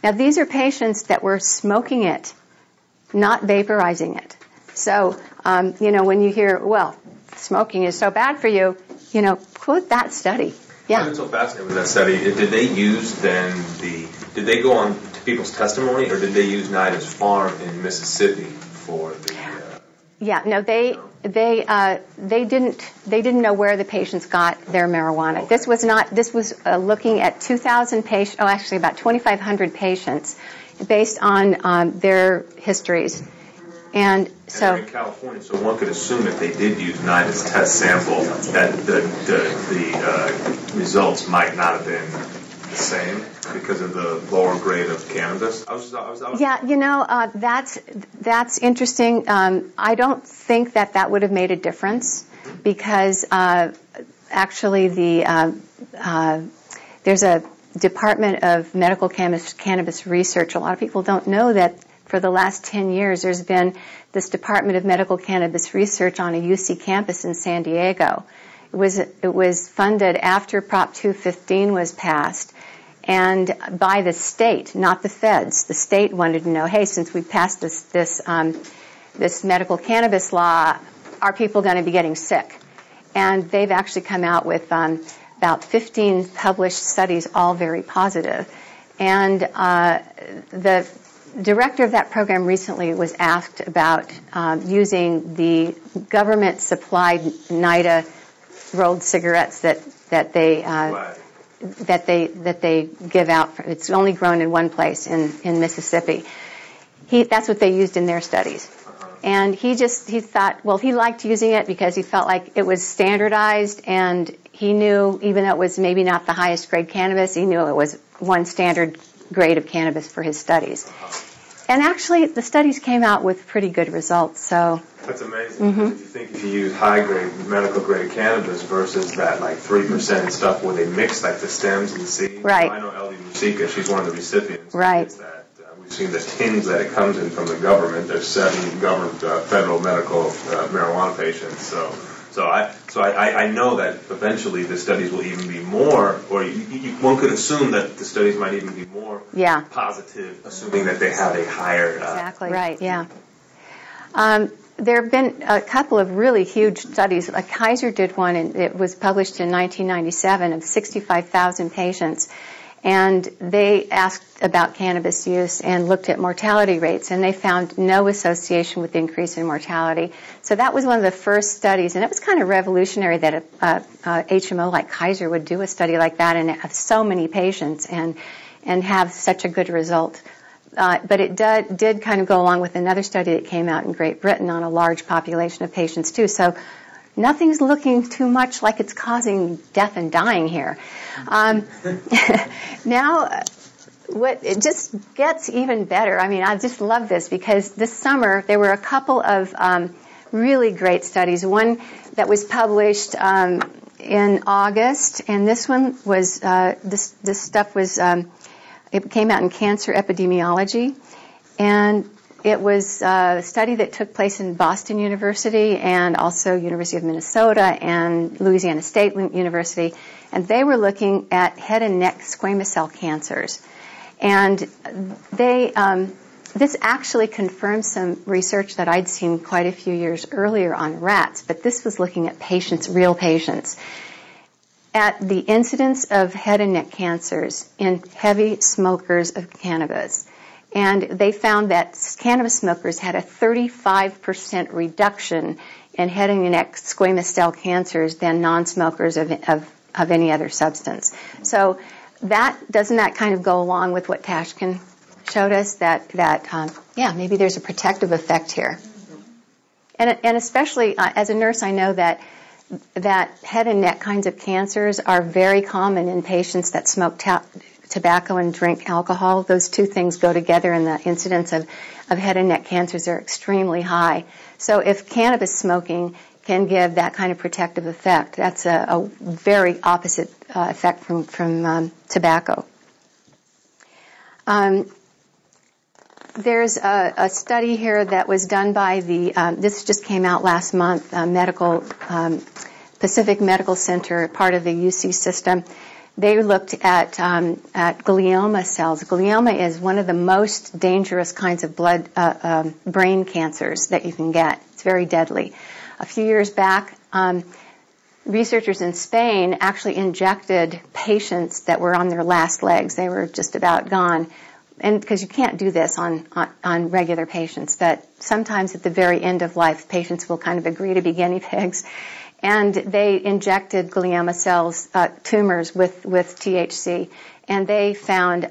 Now, these are patients that were smoking it, not vaporizing it. So, when you hear, well, smoking is so bad for you, quote that study. Yeah. I've been so fascinated with that study. Did they use did they go on to people's testimony, or did they use Nida's farm in Mississippi for the? Yeah, no, they didn't know where the patients got their marijuana. Okay. This was looking at 2,000 patients, actually about 2,500 patients, based on their histories. And so in California, so one could assume that they did use NIDA's test sample, that the results might not have been the same because of the lower grade of cannabis. Yeah, that's interesting. I don't think that would have made a difference because actually there's a Department of Medical Cannabis Research. A lot of people don't know that. For the last 10 years, there's been this Department of Medical Cannabis Research on a UC campus in San Diego. It was funded after Prop 215 was passed, and by the state, not the feds. The state wanted to know, hey, since we passed this medical cannabis law, are people going to be getting sick? And they've actually come out with about 15 published studies, all very positive. And the director of that program recently was asked about using the government-supplied NIDA rolled cigarettes that they give out. It's only grown in one place in Mississippi. That's what they used in their studies. And he thought, well, he liked using it because he felt like it was standardized, and he knew, even though it was maybe not the highest grade cannabis, he knew it was one standard grade of cannabis for his studies. And actually, the studies came out with pretty good results. So that's amazing. Mm-hmm. If you think if you use high-grade, medical-grade cannabis versus that 3% stuff where they mix the stems and the seeds. Right. I know Ellie Musica, she's one of the recipients. Right. That we've seen the tins that it comes in from the government. There's 7 government federal medical marijuana patients. So I know that eventually the studies will even be more, or one could assume that the studies might even be more positive, assuming that they have a higher... Exactly, right, yeah. There have been a couple of really huge studies. Kaiser did one, and it was published in 1997 of 65,000 patients. And they asked about cannabis use and looked at mortality rates, and they found no association with increase in mortality. So that was one of the first studies, and it was kind of revolutionary that a HMO like Kaiser would do a study like that and have so many patients and have such a good result. But it did kind of go along with another study that came out in Great Britain on a large population of patients too. So nothing's looking too much like it's causing death and dying here. Now, it just gets even better. I mean, I just love this because this summer there were a couple of really great studies. One that was published in August, and this one was this stuff was it came out in Cancer Epidemiology, and it was a study that took place in Boston University and also University of Minnesota and Louisiana State University, and they were looking at head and neck squamous cell cancers. And this actually confirmed some research that I'd seen quite a few years earlier on rats, but this was looking at patients, real patients, at the incidence of head and neck cancers in heavy smokers of cannabis. And they found that cannabis smokers had a 35% reduction in head and neck squamous cell cancers than non-smokers of any other substance. So doesn't that kind of go along with what Tashkin showed us, that maybe there's a protective effect here. And especially as a nurse, I know that head and neck kinds of cancers are very common in patients that smoke tobacco and drink alcohol. Those two things go together, and the incidence of head and neck cancers are extremely high. So if cannabis smoking can give that kind of protective effect, that's a very opposite effect from tobacco. There's a study here that was done by this just came out last month, Pacific Medical Center, part of the UC system. They looked at glioma cells. Glioma is one of the most dangerous kinds of brain cancers that you can get. It's very deadly. A few years back, researchers in Spain actually injected patients that were on their last legs. They were just about gone. And because you can't do this on regular patients, but sometimes at the very end of life, patients will kind of agree to be guinea pigs. And they injected glioma cells, tumors with THC, and they found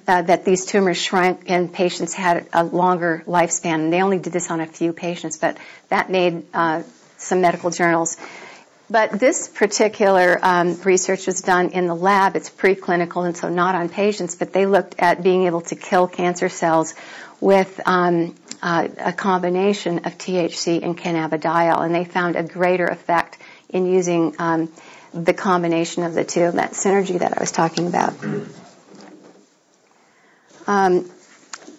that these tumors shrank and patients had a longer lifespan. And they only did this on a few patients, but that made some medical journals. But this particular research was done in the lab. It's preclinical, and so not on patients, but they looked at being able to kill cancer cells with a combination of THC and cannabidiol, and they found a greater effect in using the combination of the two, that synergy that I was talking about.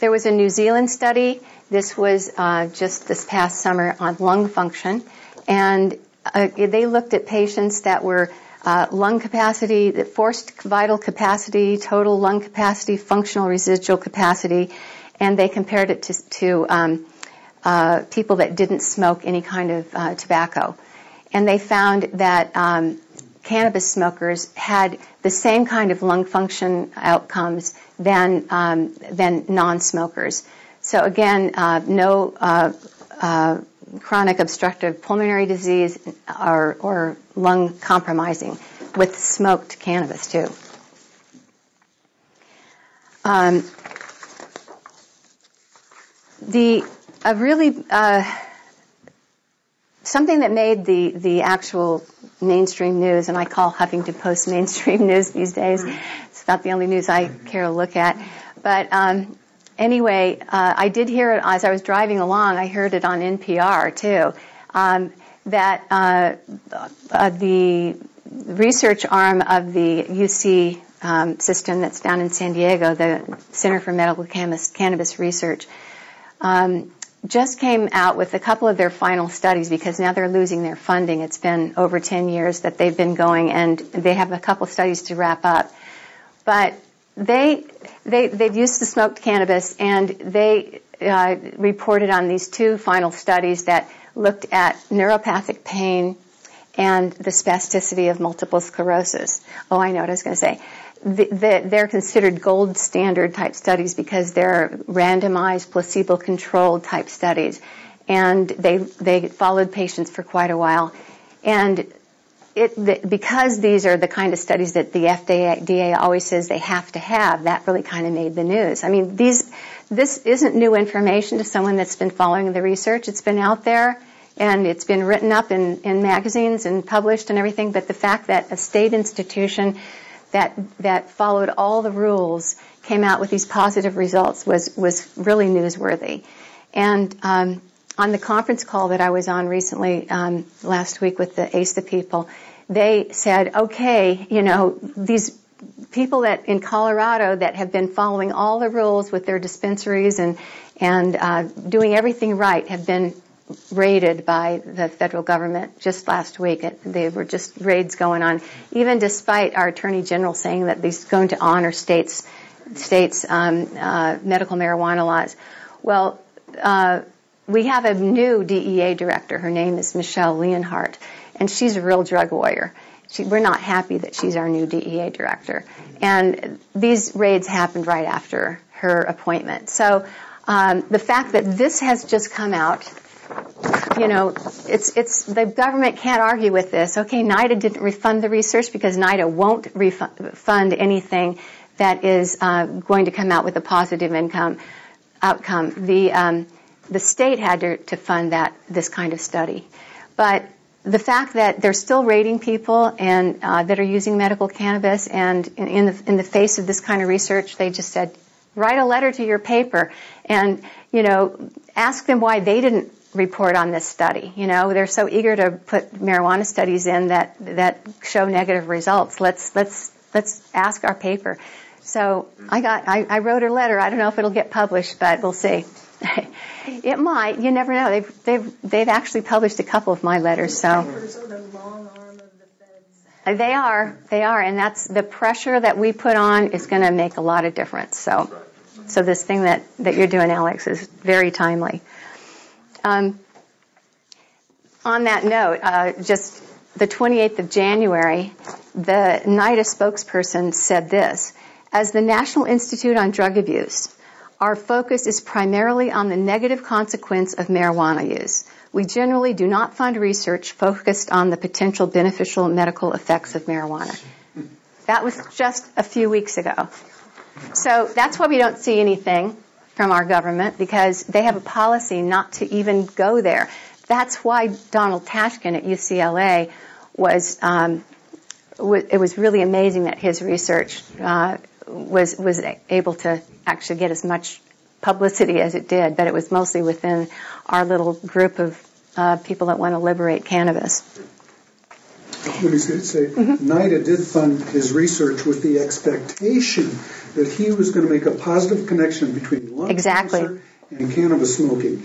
There was a New Zealand study. This was just this past summer on lung function, and they looked at patients that were lung capacity, forced vital capacity, total lung capacity, functional residual capacity, and they compared it to people that didn't smoke any kind of tobacco. And they found that cannabis smokers had the same kind of lung function outcomes than non-smokers. So again, no chronic obstructive pulmonary disease or lung compromising with smoked cannabis too. Something that made the actual mainstream news, and I call Huffington Post mainstream news these days. It's about the only news I care to look at. But anyway, I did hear it as I was driving along. I heard it on NPR too, that the research arm of the UC system that's down in San Diego, the Center for Medical Cannabis Research, just came out with a couple of their final studies because now they're losing their funding. It's been over 10 years that they've been going, and they have a couple studies to wrap up. But they've used the smoked cannabis, and they reported on these two final studies that looked at neuropathic pain and the spasticity of multiple sclerosis. Oh, I know what I was going to say. They're considered gold standard type studies because they're randomized, placebo-controlled type studies, and they followed patients for quite a while. And because these are the kind of studies that the FDA always says they have to have, that really kind of made the news. I mean, this isn't new information to someone that's been following the research. It's been out there, and it's been written up in magazines and published and everything, but the fact that a state institution that followed all the rules came out with these positive results was really newsworthy. And on the conference call that I was on recently, last week with the ASA people, they said, okay, these people that in Colorado that have been following all the rules with their dispensaries and doing everything right have been raided by the federal government just last week. They were just raids going on, even despite our Attorney General saying that he's going to honor states' medical marijuana laws. Well, we have a new DEA director. Her name is Michelle Leonhardt, and she's a real drug warrior. We're not happy that she's our new DEA director. And these raids happened right after her appointment. So the fact that this has just come out, it's the government can't argue with this. Okay, NIDA didn't refund the research because NIDA won't fund anything that is going to come out with a positive outcome. The state had to fund this kind of study. But the fact that they're still raiding people and that are using medical cannabis, and in the face of this kind of research, they just said, write a letter to your paper and, ask them why they didn't report on this study. They're so eager to put marijuana studies in that show negative results. Let's ask our paper. So I wrote a letter. I don't know if it'll get published, but we'll see. It might. You never know. They've actually published a couple of my letters. So the long arm of the feds. They are, and that's the pressure that we put on is going to make a lot of difference. So this thing that you're doing, Alex, is very timely. On that note, just the 28th of January, the NIDA spokesperson said this: as the National Institute on Drug Abuse, our focus is primarily on the negative consequence of marijuana use. We generally do not fund research focused on the potential beneficial medical effects of marijuana. That was just a few weeks ago. So that's why we don't see anything from our government, because they have a policy not to even go there. That's why Donald Tashkin at UCLA it was really amazing that his research was able to actually get as much publicity as it did, but it was mostly within our little group of people that want to liberate cannabis. Let me say, NIDA did fund his research with the expectation that he was going to make a positive connection between lung cancer and cannabis smoking.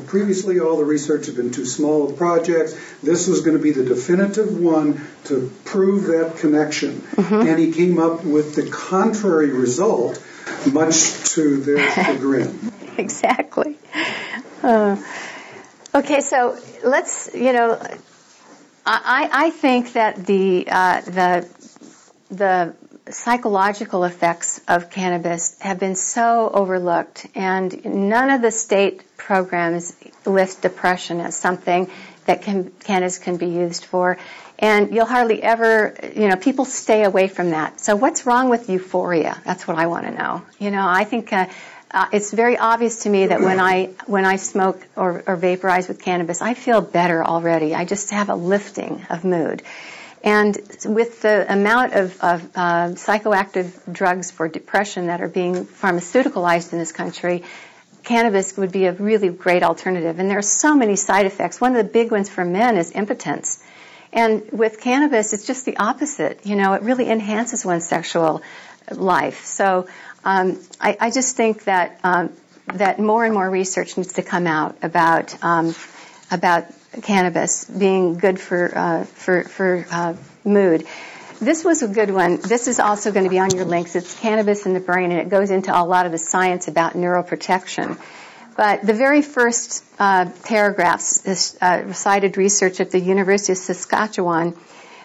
Previously, all the research had been too small of projects. This was going to be the definitive one to prove that connection. And he came up with the contrary result, much to their chagrin. Exactly. Okay, so let's, I think that the psychological effects of cannabis have been so overlooked, and none of the state programs list depression as something that cannabis can be used for. And you'll hardly ever, people stay away from that. So what's wrong with euphoria? That's what I want to know. I think it's very obvious to me that when I smoke or vaporize with cannabis, I feel better already. I just have a lifting of mood. And with the amount of psychoactive drugs for depression that are being pharmaceuticalized in this country, cannabis would be a really great alternative. And there are so many side effects. One of the big ones for men is impotence. And with cannabis, it's just the opposite. It really enhances one's sexual life. So I just think that that more and more research needs to come out about cannabis being good for mood. This was a good one. This is also going to be on your links. It's Cannabis in the Brain, and it goes into a lot of the science about neuroprotection. But the very first paragraphs is cited research at the University of Saskatchewan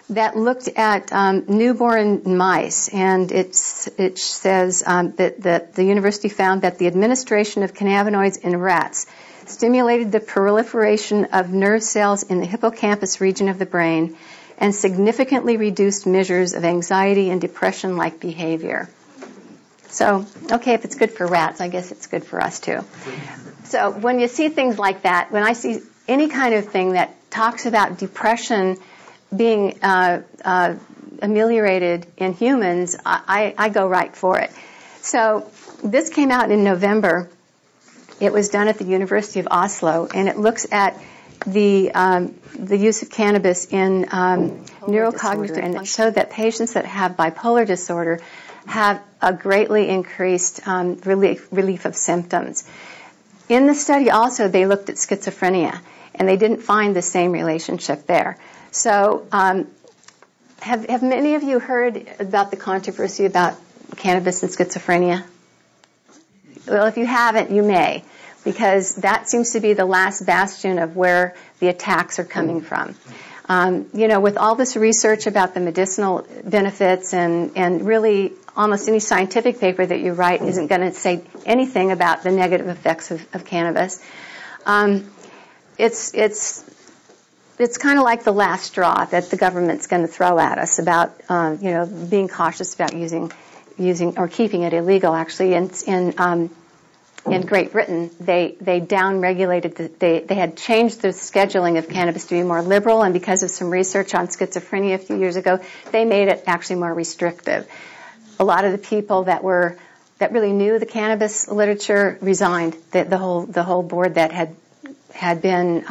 that looked at newborn mice, and it says that the university found that the administration of cannabinoids in rats stimulated the proliferation of nerve cells in the hippocampus region of the brain and significantly reduced measures of anxiety and depression-like behavior. So, okay, if it's good for rats, I guess it's good for us too. So when you see things like that, when I see any kind of thing that talks about depression being ameliorated in humans, I go right for it. So this came out in November, It was done at the University of Oslo, and it looks at the use of cannabis in neurocognitive, and it showed that patients that have bipolar disorder have a greatly increased relief of symptoms. In the study also, they looked at schizophrenia, and they didn't find the same relationship there. So have many of you heard about the controversy about cannabis and schizophrenia? Well, if you haven't, you may, because that seems to be the last bastion of where the attacks are coming from. With all this research about the medicinal benefits and really almost any scientific paper that you write isn't going to say anything about the negative effects of cannabis. It's kind of like the last straw that the government's going to throw at us about, being cautious about using or keeping it illegal. Actually, in Great Britain, they down-regulated, they had changed the scheduling of cannabis to be more liberal, and because of some research on schizophrenia a few years ago, they made it actually more restrictive. A lot of the people that really knew the cannabis literature resigned. The whole board that had been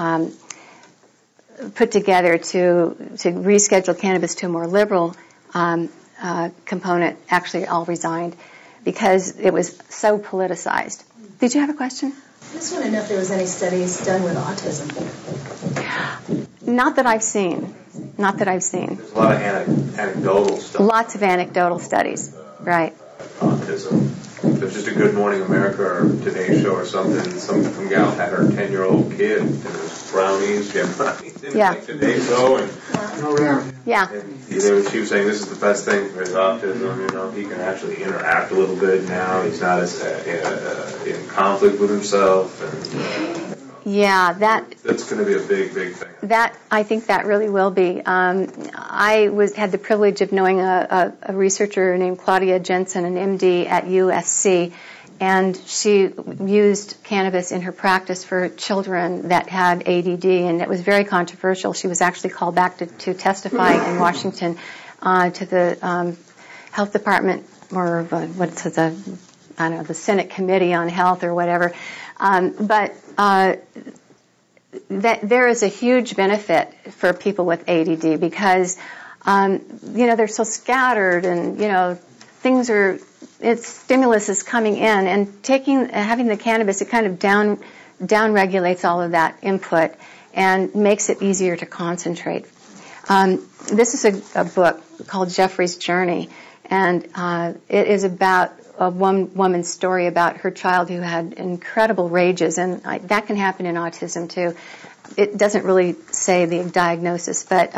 put together to reschedule cannabis to a more liberal component actually all resigned because it was so politicized. Did you have a question? I just want to know if there was any studies done with autism. Not that I've seen. There's a lot of anecdotal stuff. Lots of anecdotal studies, right. Autism. There's just a Good Morning America or Today Show or something. Some gal had her 10-year-old kid, and it was brownies. She had brownies in like Today Show. And she was saying this is the best thing for his autism. He can actually interact a little bit now. He's not as in conflict with himself. And, that's going to be a big thing. I think that really will be. I had the privilege of knowing a researcher named Claudia Jensen, an MD at USC, and she used cannabis in her practice for children that had ADD, and it was very controversial. She was actually called back to testify in Washington to the health department or the Senate Committee on Health or whatever. That there is a huge benefit for people with ADD because, they're so scattered and, stimulus is coming in and having the cannabis, it kind of down regulates all of that input and makes it easier to concentrate. This is a book called Jeffrey's Journey, and it is about a woman's story about her child who had incredible rages, and that can happen in autism too. It doesn't really say the diagnosis, but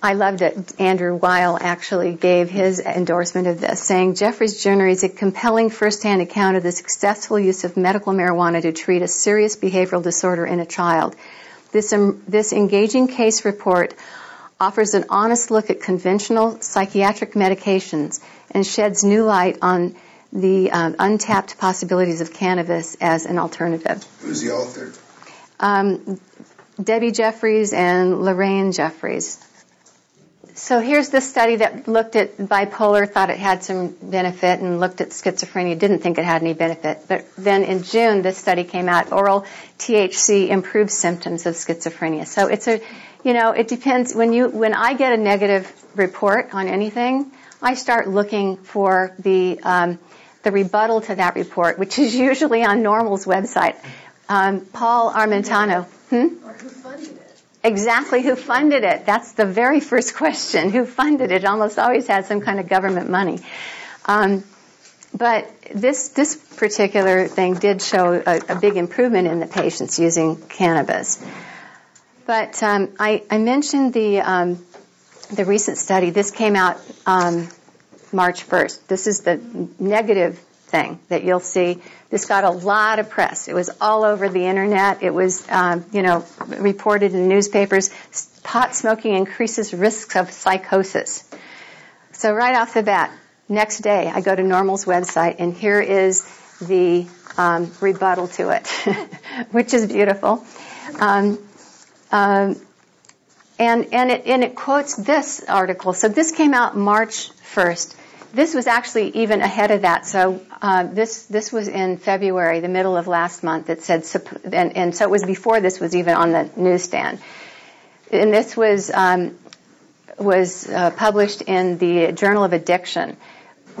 I love that Andrew Weil actually gave his endorsement of this, saying, Jeffrey's Journey is a compelling first-hand account of the successful use of medical marijuana to treat a serious behavioral disorder in a child. This engaging case report offers an honest look at conventional psychiatric medications and sheds new light on the untapped possibilities of cannabis as an alternative. Who's the author? Debbie Jeffries and Lorraine Jeffries. So here's the study that looked at bipolar, thought it had some benefit, and looked at schizophrenia, didn't think it had any benefit. But then in June, this study came out, oral THC improves symptoms of schizophrenia. So it depends. When I get a negative report on anything, I start looking for the rebuttal to that report, which is usually on Normal's website. Paul Armentano. Or who funded it? Exactly, who funded it? That's the very first question. Who funded it? It almost always has some kind of government money. But this particular thing did show a big improvement in the patients using cannabis. But I mentioned the recent study. This came out March 1st. This is the negative thing that you'll see. This got a lot of press. It was all over the internet. It was, reported in newspapers. Pot smoking increases risks of psychosis. So right off the bat, next day, I go to Normal's website, and here is the rebuttal to it, which is beautiful. And it quotes this article. So this came out March 1st. this was actually even ahead of that. So this was in February, the middle of last month. It said, and so it was before this was even on the newsstand. And this was published in the Journal of Addiction.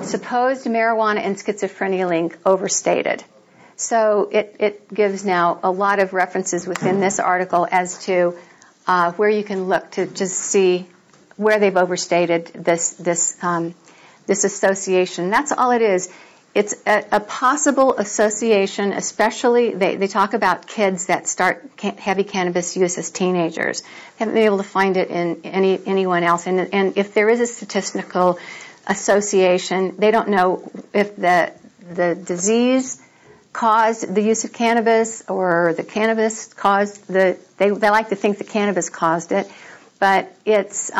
Supposed marijuana and schizophrenia link overstated. So it gives now a lot of references within this article as to where you can look to just see where they've overstated this association. That's all it is. It's a possible association, especially they talk about kids that start heavy cannabis use as teenagers. They haven't been able to find it in anyone else. And if there is a statistical association, they don't know if the disease caused the use of cannabis or the cannabis caused they like to think the cannabis caused it, but it's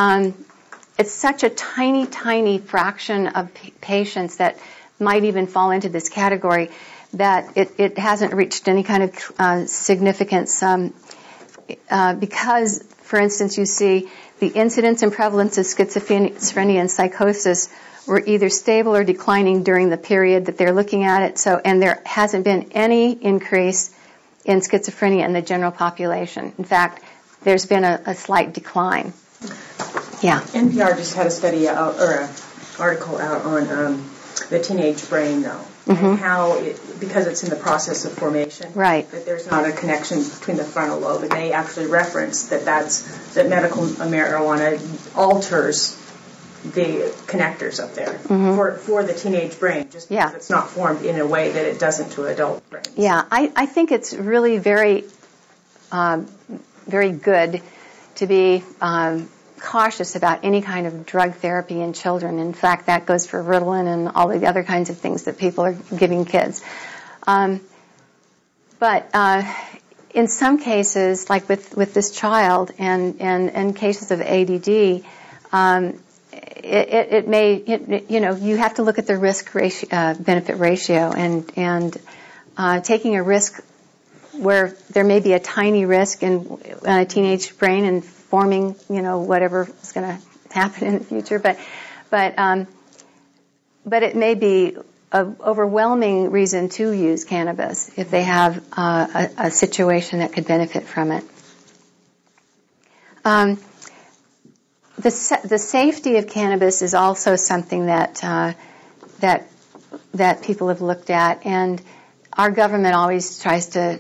such a tiny fraction of patients that might even fall into this category that it hasn't reached any kind of significance because, for instance, you see the incidence and prevalence of schizophrenia and psychosis were either stable or declining during the period that they're looking at it. So, and there hasn't been any increase in schizophrenia in the general population. In fact, there's been a slight decline. Yeah. NPR just had a study out, or an article out on the teenage brain, though, and how because it's in the process of formation, right, that there's not a connection between the frontal lobe, and they actually reference that medical marijuana alters the connectors up there for the teenage brain, just because it's not formed in a way that it doesn't to adult brains. Yeah, I think it's really very, very good to be cautious about any kind of drug therapy in children. In fact, that goes for Ritalin and all the other kinds of things that people are giving kids. But in some cases, like with this child and cases of ADD, it may, you have to look at the risk benefit ratio, and taking a risk where there may be a tiny risk in a teenage brain and forming, whatever is going to happen in the future, but it may be an overwhelming reason to use cannabis if they have a situation that could benefit from it. The safety of cannabis is also something that people have looked at, and our government always tries to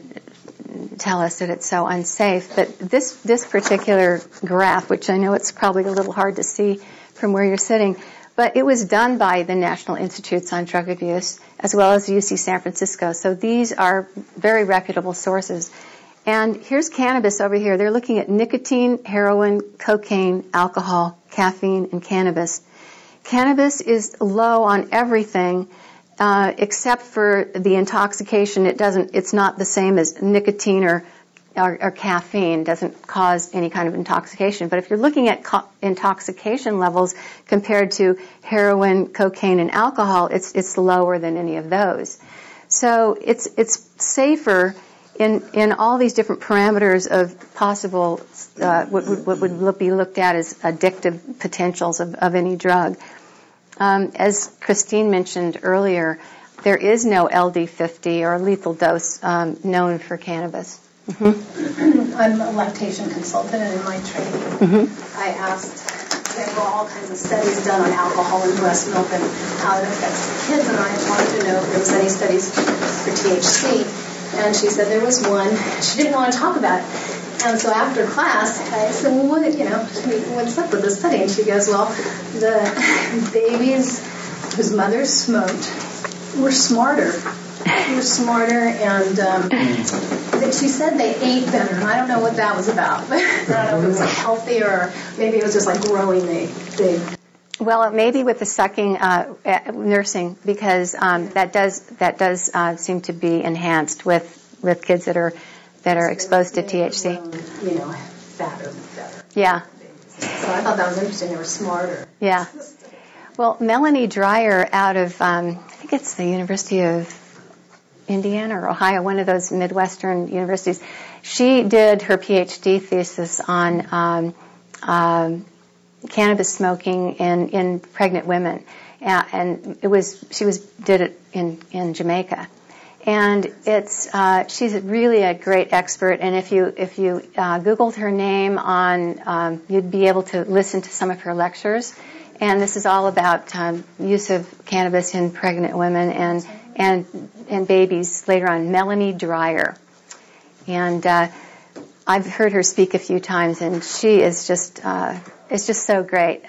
tell us that it's so unsafe. But this particular graph, which I know it's probably a little hard to see from where you're sitting, but it was done by the National Institutes on Drug Abuse as well as UC San Francisco. So these are very reputable sources. And here's cannabis over here. They're looking at nicotine, heroin, cocaine, alcohol, caffeine, and cannabis. Cannabis is low on everything except for the intoxication. It's not the same as nicotine or caffeine. It doesn't cause any kind of intoxication. But if you're looking at intoxication levels compared to heroin, cocaine, and alcohol, it's lower than any of those. So it's safer in all these different parameters of possible what would be looked at as addictive potentials of any drug. As Christine mentioned earlier, there is no LD50 or lethal dose known for cannabis. I'm a lactation consultant, and in my training, I asked, there were all kinds of studies done on alcohol and breast milk and how it affects the kids, and I wanted to know if there was any studies for THC. And she said there was one. She didn't want to talk about it. And so after class, I said, well, what's up with the study? And she goes, well, the babies whose mothers smoked were smarter. And she said they ate better. And I don't know what that was about. I don't know if it was like healthy or maybe it was just like growing the Well, it may be with the sucking nursing, because that does seem to be enhanced with kids that are exposed to THC. Fatter. Yeah. So I thought that was interesting. They were smarter. Yeah. Well, Melanie Dreyer out of I think it's the University of Indiana or Ohio, one of those Midwestern universities. She did her PhD thesis on cannabis smoking in pregnant women, and she did it in Jamaica. And she's really a great expert. And if you Googled her name you'd be able to listen to some of her lectures. And this is all about use of cannabis in pregnant women and babies later on. Melanie Dreyer, and I've heard her speak a few times, and she is just so great.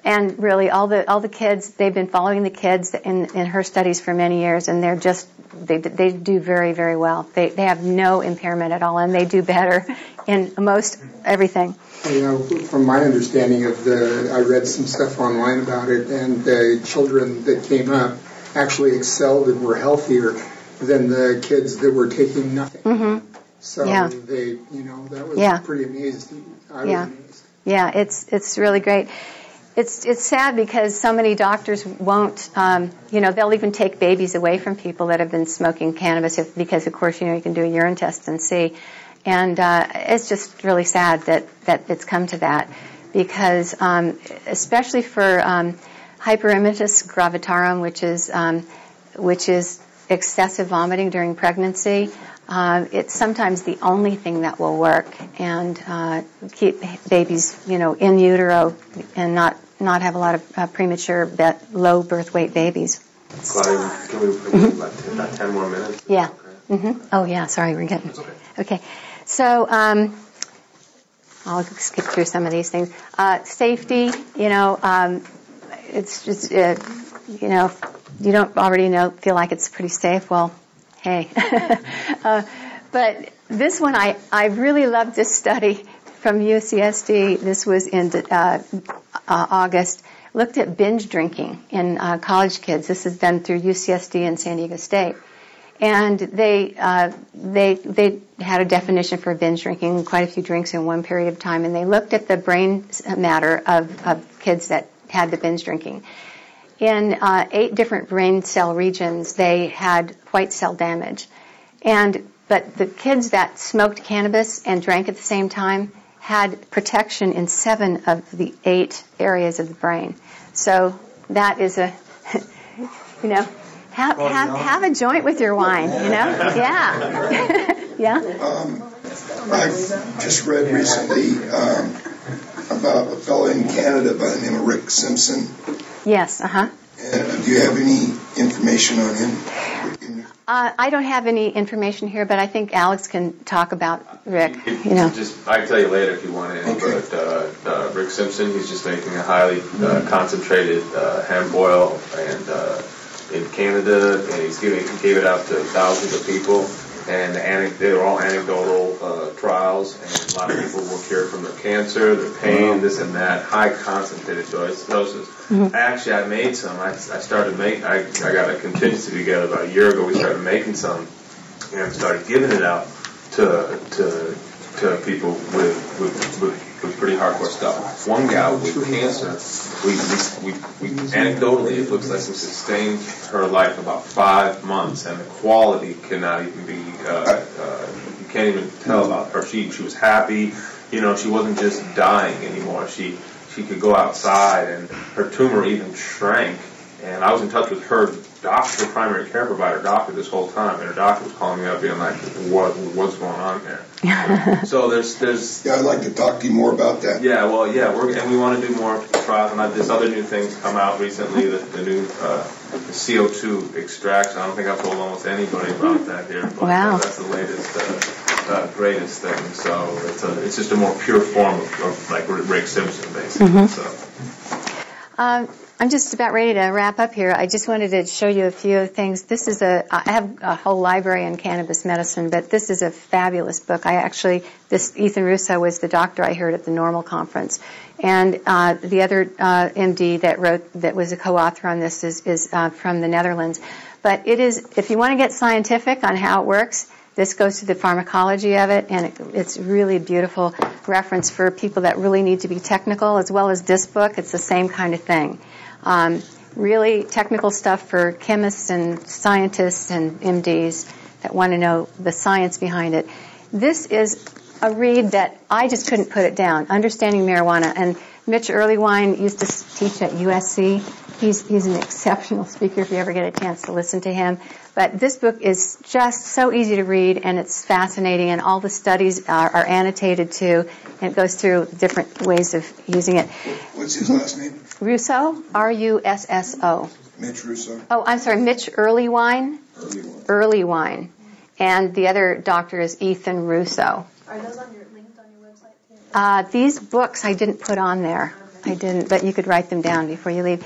And really, all the kids, they've been following the kids in her studies for many years, and they do very, very well. They have no impairment at all, and they do better in most everything. From my understanding I read some stuff online about it, and the children that came up actually excelled and were healthier than the kids that were taking nothing. Mm-hmm. So that was pretty amazing. I was amazed. Yeah, it's really great. It's sad because so many doctors won't, they'll even take babies away from people that have been smoking cannabis because, of course, you can do a urine test and see. And it's just really sad that it's come to that because, especially for hyperemesis gravitarum, which is excessive vomiting during pregnancy, it's sometimes the only thing that will work and keep babies, in utero and not have a lot of premature, low birth weight babies. Claudia, can we about 10 more minutes? Yeah. Okay. Mm-hmm. Oh, yeah. Sorry, we're getting. Okay. So I'll skip through some of these things. Safety, it's just, you don't already feel like it's pretty safe. Well, hey. But this one, I really loved this study from UCSD. This was in August. Looked at binge drinking in college kids. This is done through UCSD and San Diego State. And they had a definition for binge drinking, quite a few drinks in one period of time, and they looked at the brain matter of kids that had the binge drinking. In 8 different brain cell regions, they had white cell damage. But the kids that smoked cannabis and drank at the same time had protection in 7 of the 8 areas of the brain. So that is have a joint with your wine, Yeah. Yeah. I've just read recently about a fellow in Canada by the name of Rick Simpson. Yes, uh-huh. Do you have any information on him? I don't have any information here, but I think Alex can talk about Rick. I can tell you later if you want to. Okay. But Rick Simpson, he's just making a highly concentrated hemp oil, and in Canada, and he gave it out to thousands of people. And they were all anecdotal trials, and a lot of people were cured from their cancer, their pain, this and that, high concentrated doses. Mm-hmm. I made some. I got a contingency together about a year ago. We started making some and started giving it out to people with pretty hardcore stuff. One gal with cancer, we anecdotally, it looks like we sustained her life about 5 months, and the quality cannot even be, you can't even tell about her. She was happy, she wasn't just dying anymore. She could go outside, and her tumor even shrank. And I was in touch with her doctor, primary care provider doctor, this whole time, and her doctor was calling me up being like, what's going on here? So there's I'd like to talk to you more about that. Yeah, well, and we want to do more trials, and there's other new things come out recently, the new CO2 extraction. I don't think I've told almost anybody about that here, but wow. That's the latest, greatest thing. So it's just a more pure form of like Rick Simpson, basically. Mm-hmm. So. I'm just about ready to wrap up here. I just wanted to show you a few things. I have a whole library in cannabis medicine, but this is a fabulous book. Ethan Russo was the doctor I heard at the Normal Conference. And the other MD that was a co-author on this is from the Netherlands. But it is, if you want to get scientific on how it works, this goes to the pharmacology of it, and it's really a beautiful reference for people that really need to be technical, as well as this book. It's the same kind of thing. Really technical stuff for chemists and scientists and MDs that want to know the science behind it. This is a read that I just couldn't put it down, Understanding Marijuana. And Mitch Earlywine used to teach at USC, He's an exceptional speaker if you ever get a chance to listen to him. But this book is just so easy to read, and it's fascinating, and all the studies are annotated too, and it goes through different ways of using it. What's his last name? Russo, R-U-S-S-O. Mitch Russo. Oh, I'm sorry, Mitch Earlywine. Earlywine. And the other doctor is Ethan Russo. Are those linked on your website too? These books I didn't put on there. I didn't, but you could write them down before you leave.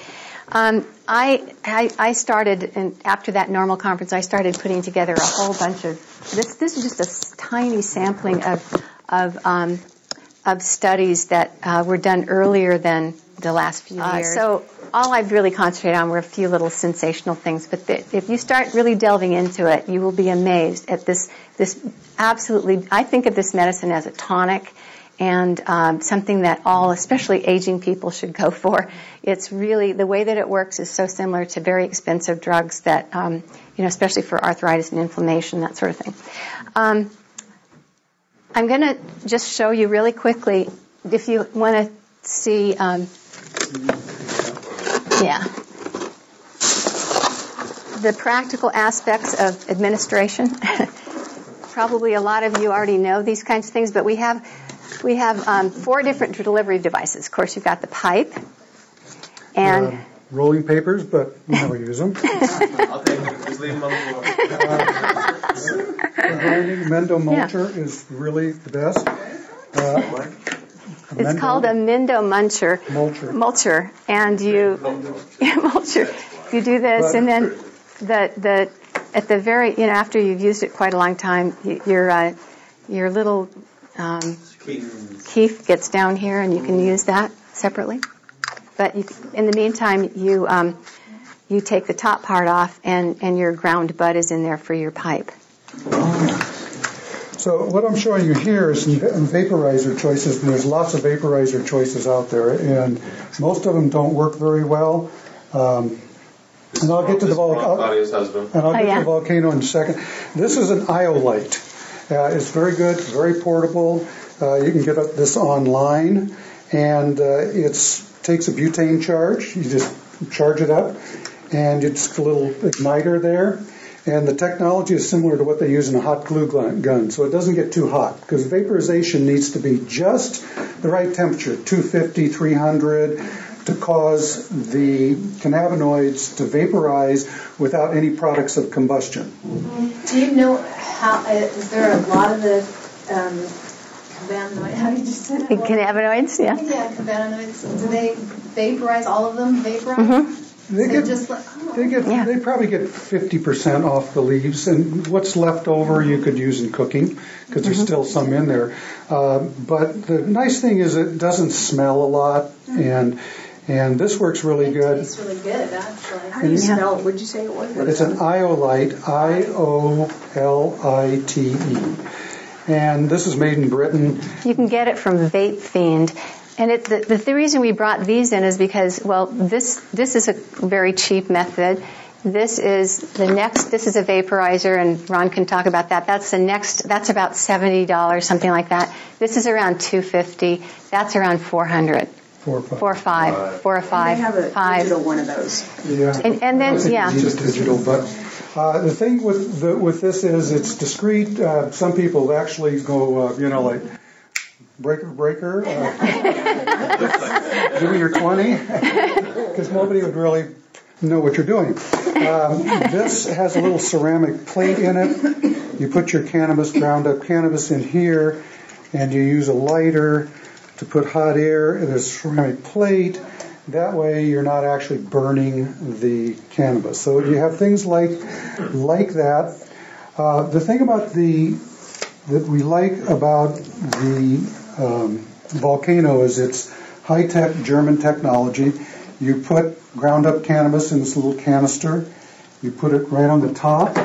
I started, and after that normal conference, I started putting together a whole bunch of, this is just a tiny sampling of studies that were done earlier than the last few years. So all I've really concentrated on were a few little sensational things, but if you start really delving into it, you will be amazed at this absolutely, I think of this medicine as a tonic, and something that all, especially aging people, should go for. It's really, the way that it works is so similar to very expensive drugs that, especially for arthritis and inflammation, that sort of thing. I'm going to just show you really quickly, if you want to see, the practical aspects of administration. Probably a lot of you already know these kinds of things, but we have 4 different delivery devices. Of course, you've got the pipe and rolling papers, but we never use them. I'll take them. Just leave them on the floor. Grinding Mendo Mulcher is really the best. It's called a Mendo Mulcher, and you mulcher. You do this, and then the at the very after you've used it quite a long time, your little keef gets down here, and you can use that separately. But in the meantime, you take the top part off, and your ground bud is in there for your pipe. So what I'm showing you here is some vaporizer choices, and there's lots of vaporizer choices out there, and most of them don't work very well. And I'll get to the volcano in a second. This is an iolite. It's very good, very portable. You can get this online, and it takes a butane charge. You just charge it up, and it's a little igniter there. And the technology is similar to what they use in a hot glue gun, so it doesn't get too hot, because vaporization needs to be just the right temperature, 250, 300, to cause the cannabinoids to vaporize without any products of combustion. Do you know how, is there a lot of the cannabinoids, how do you just say that? Cannabinoids, yeah. Yeah, cannabinoids. Do they vaporize, all of them vaporize? Mm-hmm. They probably get 50% off the leaves, and what's left over you could use in cooking, because there's still some in there. But the nice thing is it doesn't smell a lot, and this works really good. It tastes really good, actually. How do you spell it? Would you say it was? It's an iolite, IOLITE. And this is made in Britain. You can get it from Vape Fiend. And the reason we brought these in is because, well, this is a very cheap method. This is a vaporizer, and Ron can talk about that. That's about $70, something like that. This is around $250. That's around $400. $4 or $5. They have a digital one of those. Yeah. And then, It's just digital, but the thing with this is it's discreet. Some people actually go, like, breaker, give me your 20, because nobody would really know what you're doing. This has a little ceramic plate in it. You put your ground up cannabis in here, and you use a lighter to put hot air in a ceramic plate. That way you're not actually burning the cannabis. So you have things like that. The thing about that we like about the Volcano is it's high-tech German technology. You put ground-up cannabis in this little canister. You put it right on the top,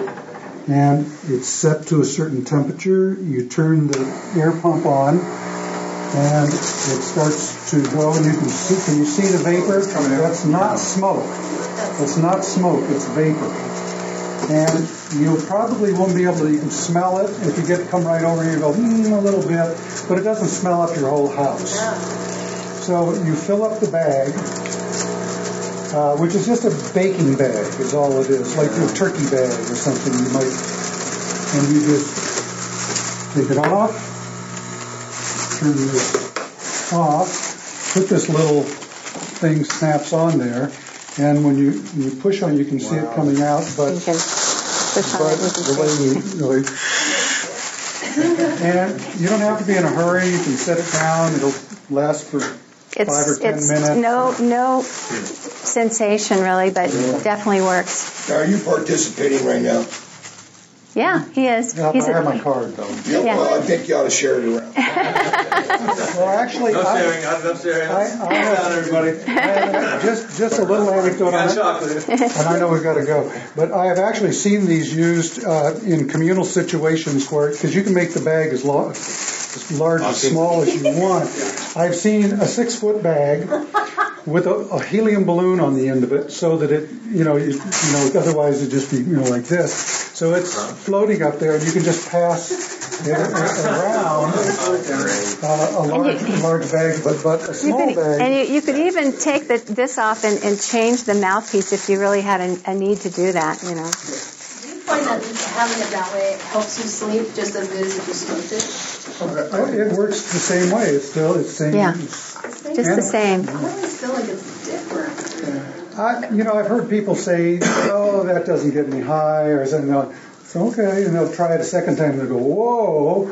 and it's set to a certain temperature. You turn the air pump on, and it starts to go. And can you see the vapor? That's not smoke. It's not smoke. It's vapor. And you probably won't be able to, you can smell it. If you come right over here, you go, a little bit, but it doesn't smell up your whole house. So you fill up the bag, which is just a baking bag is all it is, like a turkey bag or something you might, and you just take it off, turn this off, put this little thing snaps on there, and when you push on, you can see it coming out, but the way you and you don't have to be in a hurry. You can set it down. It'll last for 5 or 10 minutes. No sensation really, but definitely works. Now, are you participating right now? Yeah, he is. I have my card, though. Yeah. Well, I think you ought to share it around. Well, actually, No sharing. I'm sharing. I have just a little anecdote on it, and I know we've got to go. But I have actually seen these used in communal situations where, because you can make the bag as large or small as you want. I've seen a 6-foot bag with a helium balloon on the end of it, so that it, otherwise it'd just be, like this. So it's floating up there, and you can just pass it around a large bag, but a small bag. And you could even take this off and change the mouthpiece if you really had a need to do that, Do you find that having it that way helps you sleep just as it is if you smoked it? It works the same way. It's the same. Yeah, just the same. I always feel like it's different. I've heard people say, "Oh, that doesn't get me high," or something. It's okay, and they'll try it a second time, and they'll go, "Whoa!"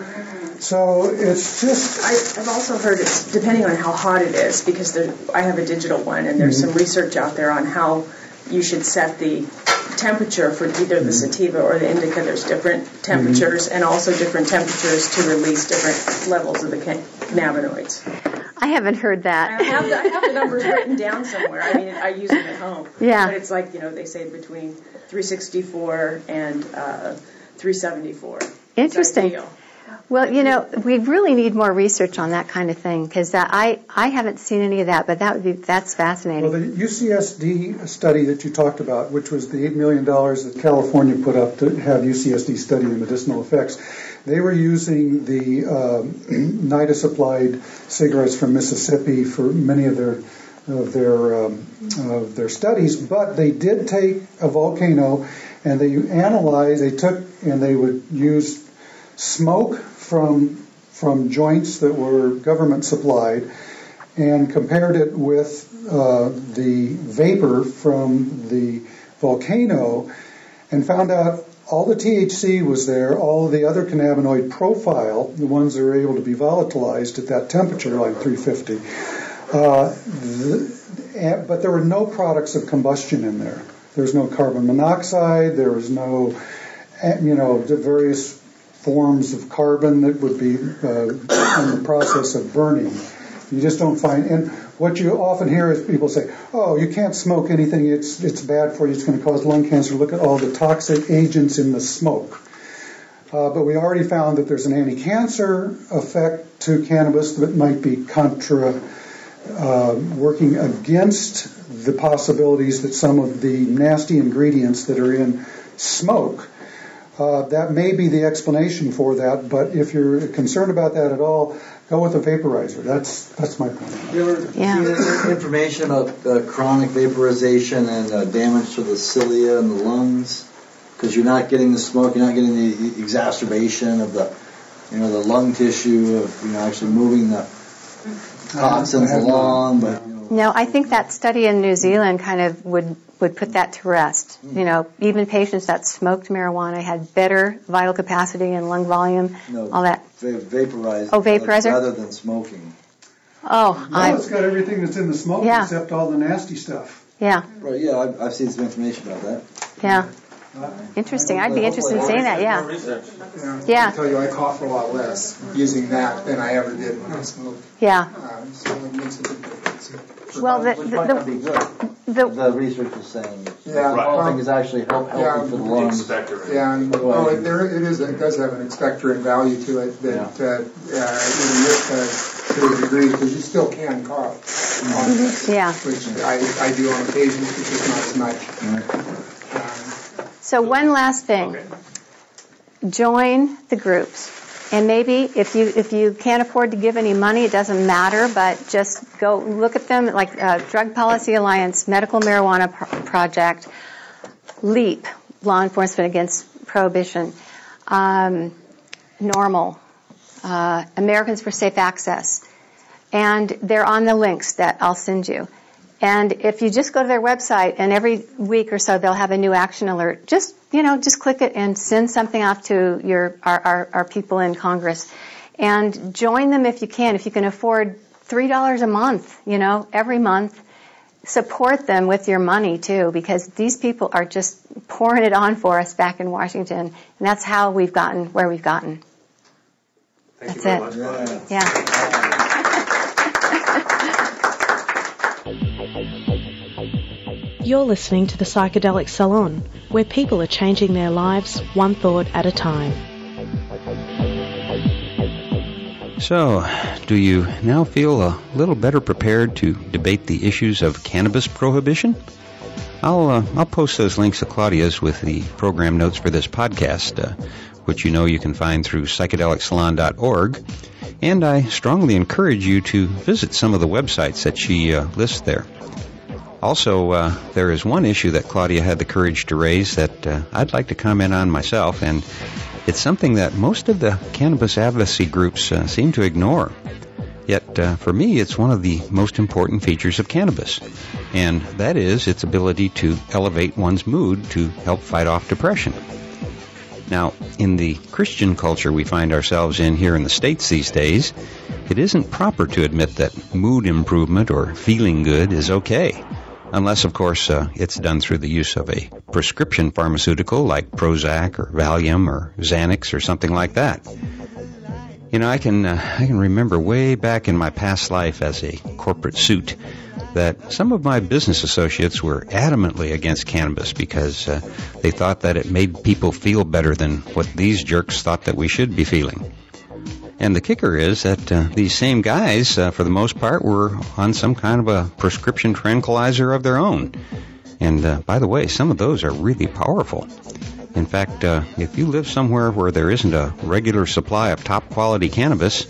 So it's just. I've also heard it's depending on how hot it is, because I have a digital one, and there's some research out there on how you should set the temperature for either the sativa or the indica. There's different temperatures and also different temperatures to release different levels of the cannabinoids. I haven't heard that. I have the numbers written down somewhere. I mean, I use them at home. Yeah. But it's like, they say between 364 and 374. Interesting. Well, we really need more research on that kind of thing, because I haven't seen any of that, but that's fascinating. Well, the UCSD study that you talked about, which was the $8 million that California put up to have UCSD study the medicinal effects, they were using the NIDA-supplied cigarettes from Mississippi for many of their studies, but they did take a volcano and they would use smoke from joints that were government supplied and compared it with the vapor from the volcano and found out all the THC was there, all of the other cannabinoid profile, the ones that are able to be volatilized at that temperature, like 350. But there were no products of combustion in there. There was no carbon monoxide. There was no, the various forms of carbon that would be in the process of burning. You just don't find. And what you often hear is people say, "Oh, you can't smoke anything. It's bad for you. It's going to cause lung cancer. Look at all the toxic agents in the smoke." But we already found that there's an anti-cancer effect to cannabis that might be working against the possibilities that some of the nasty ingredients that are in smoke. That may be the explanation for that, but if you're concerned about that at all, go with a vaporizer. That's my point. You ever seen information about chronic vaporization and damage to the cilia and the lungs? Because you're not getting the smoke, you're not getting the exacerbation of the lung tissue of actually moving the toxins along. But No, I think that study in New Zealand kind of would put that to rest. Even patients that smoked marijuana had better vital capacity and lung volume, all that. Vaporizer. Oh, vaporizer? Rather than smoking. Oh, it's got everything that's in the smoke except all the nasty stuff. Yeah. Right, yeah, I've seen some information about that. Yeah. Interesting. I'd be interested in seeing that, I can tell you I cough a lot less using that than I ever did when I smoked. Yeah. So it makes a big difference. Well, Which might not be good. The research is saying coughing is actually healthy for the lungs. It does have an expectorant value to it that even with to a degree, because you still can cough. Which I do on occasion, which is not as much. So one last thing. Join the groups. And maybe if you can't afford to give any money, it doesn't matter, but just go look at them, like Drug Policy Alliance, Medical Marijuana Project, LEAP, Law Enforcement Against Prohibition, NORML, Americans for Safe Access. And they're on the links that I'll send you. And if you just go to their website, and every week or so they'll have a new action alert, just click it and send something off to our people in Congress. And join them if you can. If you can afford $3 a month, every month, support them with your money too, because these people are just pouring it on for us back in Washington. And that's how we've gotten where we've gotten. Thank you That's very it. much. Yeah. You're listening to the Psychedelic Salon, where people are changing their lives one thought at a time. So, do you now feel a little better prepared to debate the issues of cannabis prohibition? I'll post those links to Claudia's with the program notes for this podcast, which you can find through psychedelicsalon.org. And I strongly encourage you to visit some of the websites that she lists there. Also, there is one issue that Claudia had the courage to raise that I'd like to comment on myself, and it's something that most of the cannabis advocacy groups seem to ignore. Yet, for me, it's one of the most important features of cannabis, and that is its ability to elevate one's mood to help fight off depression. Now, in the Christian culture we find ourselves in here in the States these days, it isn't proper to admit that mood improvement or feeling good is okay. Unless, of course, it's done through the use of a prescription pharmaceutical like Prozac or Valium or Xanax or something like that. I can remember way back in my past life as a corporate suit that some of my business associates were adamantly against cannabis because they thought that it made people feel better than what these jerks thought that we should be feeling. And the kicker is that these same guys, for the most part, were on some kind of a prescription tranquilizer of their own. And by the way, some of those are really powerful. In fact, if you live somewhere where there isn't a regular supply of top-quality cannabis,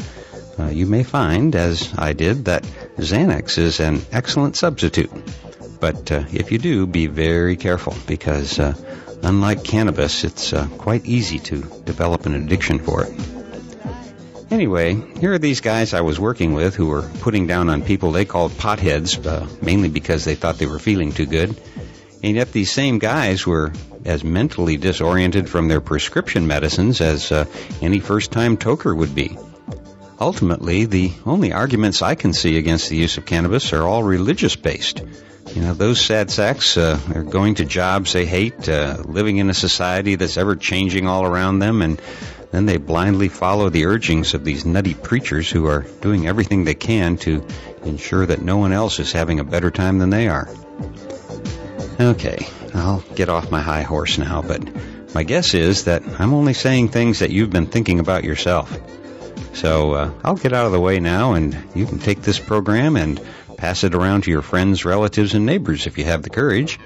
you may find, as I did, that Xanax is an excellent substitute. But if you do, be very careful, because unlike cannabis, it's quite easy to develop an addiction for it. Anyway, here are these guys I was working with who were putting down on people they called potheads, mainly because they thought they were feeling too good. And yet these same guys were as mentally disoriented from their prescription medicines as any first-time toker would be. Ultimately, the only arguments I can see against the use of cannabis are all religious-based. Those sad sacks are going to jobs they hate, living in a society that's ever-changing all around them, and then they blindly follow the urgings of these nutty preachers who are doing everything they can to ensure that no one else is having a better time than they are. Okay, I'll get off my high horse now, but my guess is that I'm only saying things that you've been thinking about yourself. So I'll get out of the way now, and you can take this program and pass it around to your friends, relatives, and neighbors if you have the courage.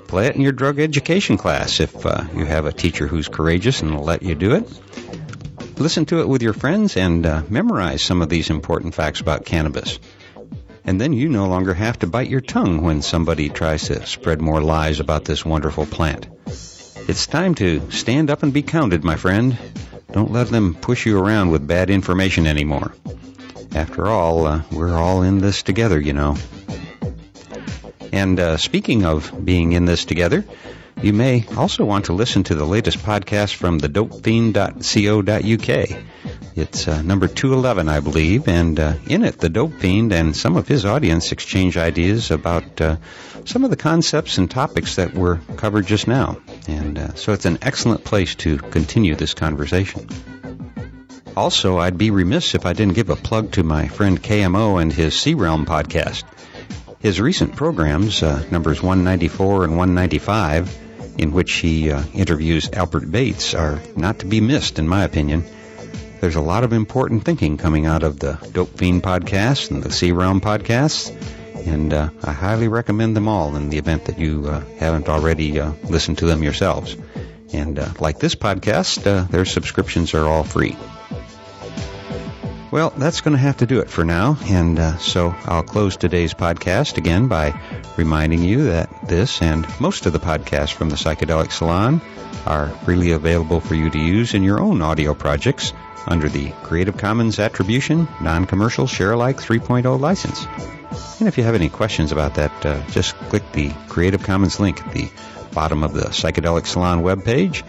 Play it in your drug education class if you have a teacher who's courageous and will let you do it. Listen to it with your friends and memorize some of these important facts about cannabis. And then you no longer have to bite your tongue when somebody tries to spread more lies about this wonderful plant. It's time to stand up and be counted, my friend. Don't let them push you around with bad information anymore. After all, we're all in this together, And speaking of being in this together, you may also want to listen to the latest podcast from thedopefiend.co.uk. It's number 211, I believe, and in it, the Dope Fiend and some of his audience exchange ideas about some of the concepts and topics that were covered just now. And so it's an excellent place to continue this conversation. Also, I'd be remiss if I didn't give a plug to my friend KMO and his Sea Realm podcast. His recent programs, numbers 194 and 195, in which he interviews Albert Bates, are not to be missed, in my opinion. There's a lot of important thinking coming out of the Dope Fiend podcast and the Sea Realm podcasts, and I highly recommend them all in the event that you haven't already listened to them yourselves. And like this podcast, their subscriptions are all free. Well, that's going to have to do it for now, and so I'll close today's podcast again by reminding you that this and most of the podcasts from the Psychedelic Salon are freely available for you to use in your own audio projects under the Creative Commons Attribution Non-Commercial Share-alike 3.0 license. And if you have any questions about that, just click the Creative Commons link at the bottom of the Psychedelic Salon webpage,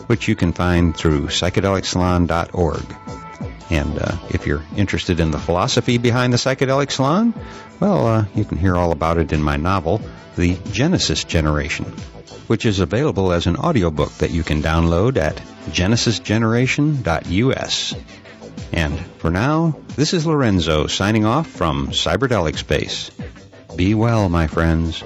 which you can find through psychedelicsalon.org. And if you're interested in the philosophy behind the Psychedelic Salon, well, you can hear all about it in my novel, The Genesis Generation, which is available as an audiobook that you can download at genesisgeneration.us. And for now, this is Lorenzo signing off from Cyberdelic Space. Be well, my friends.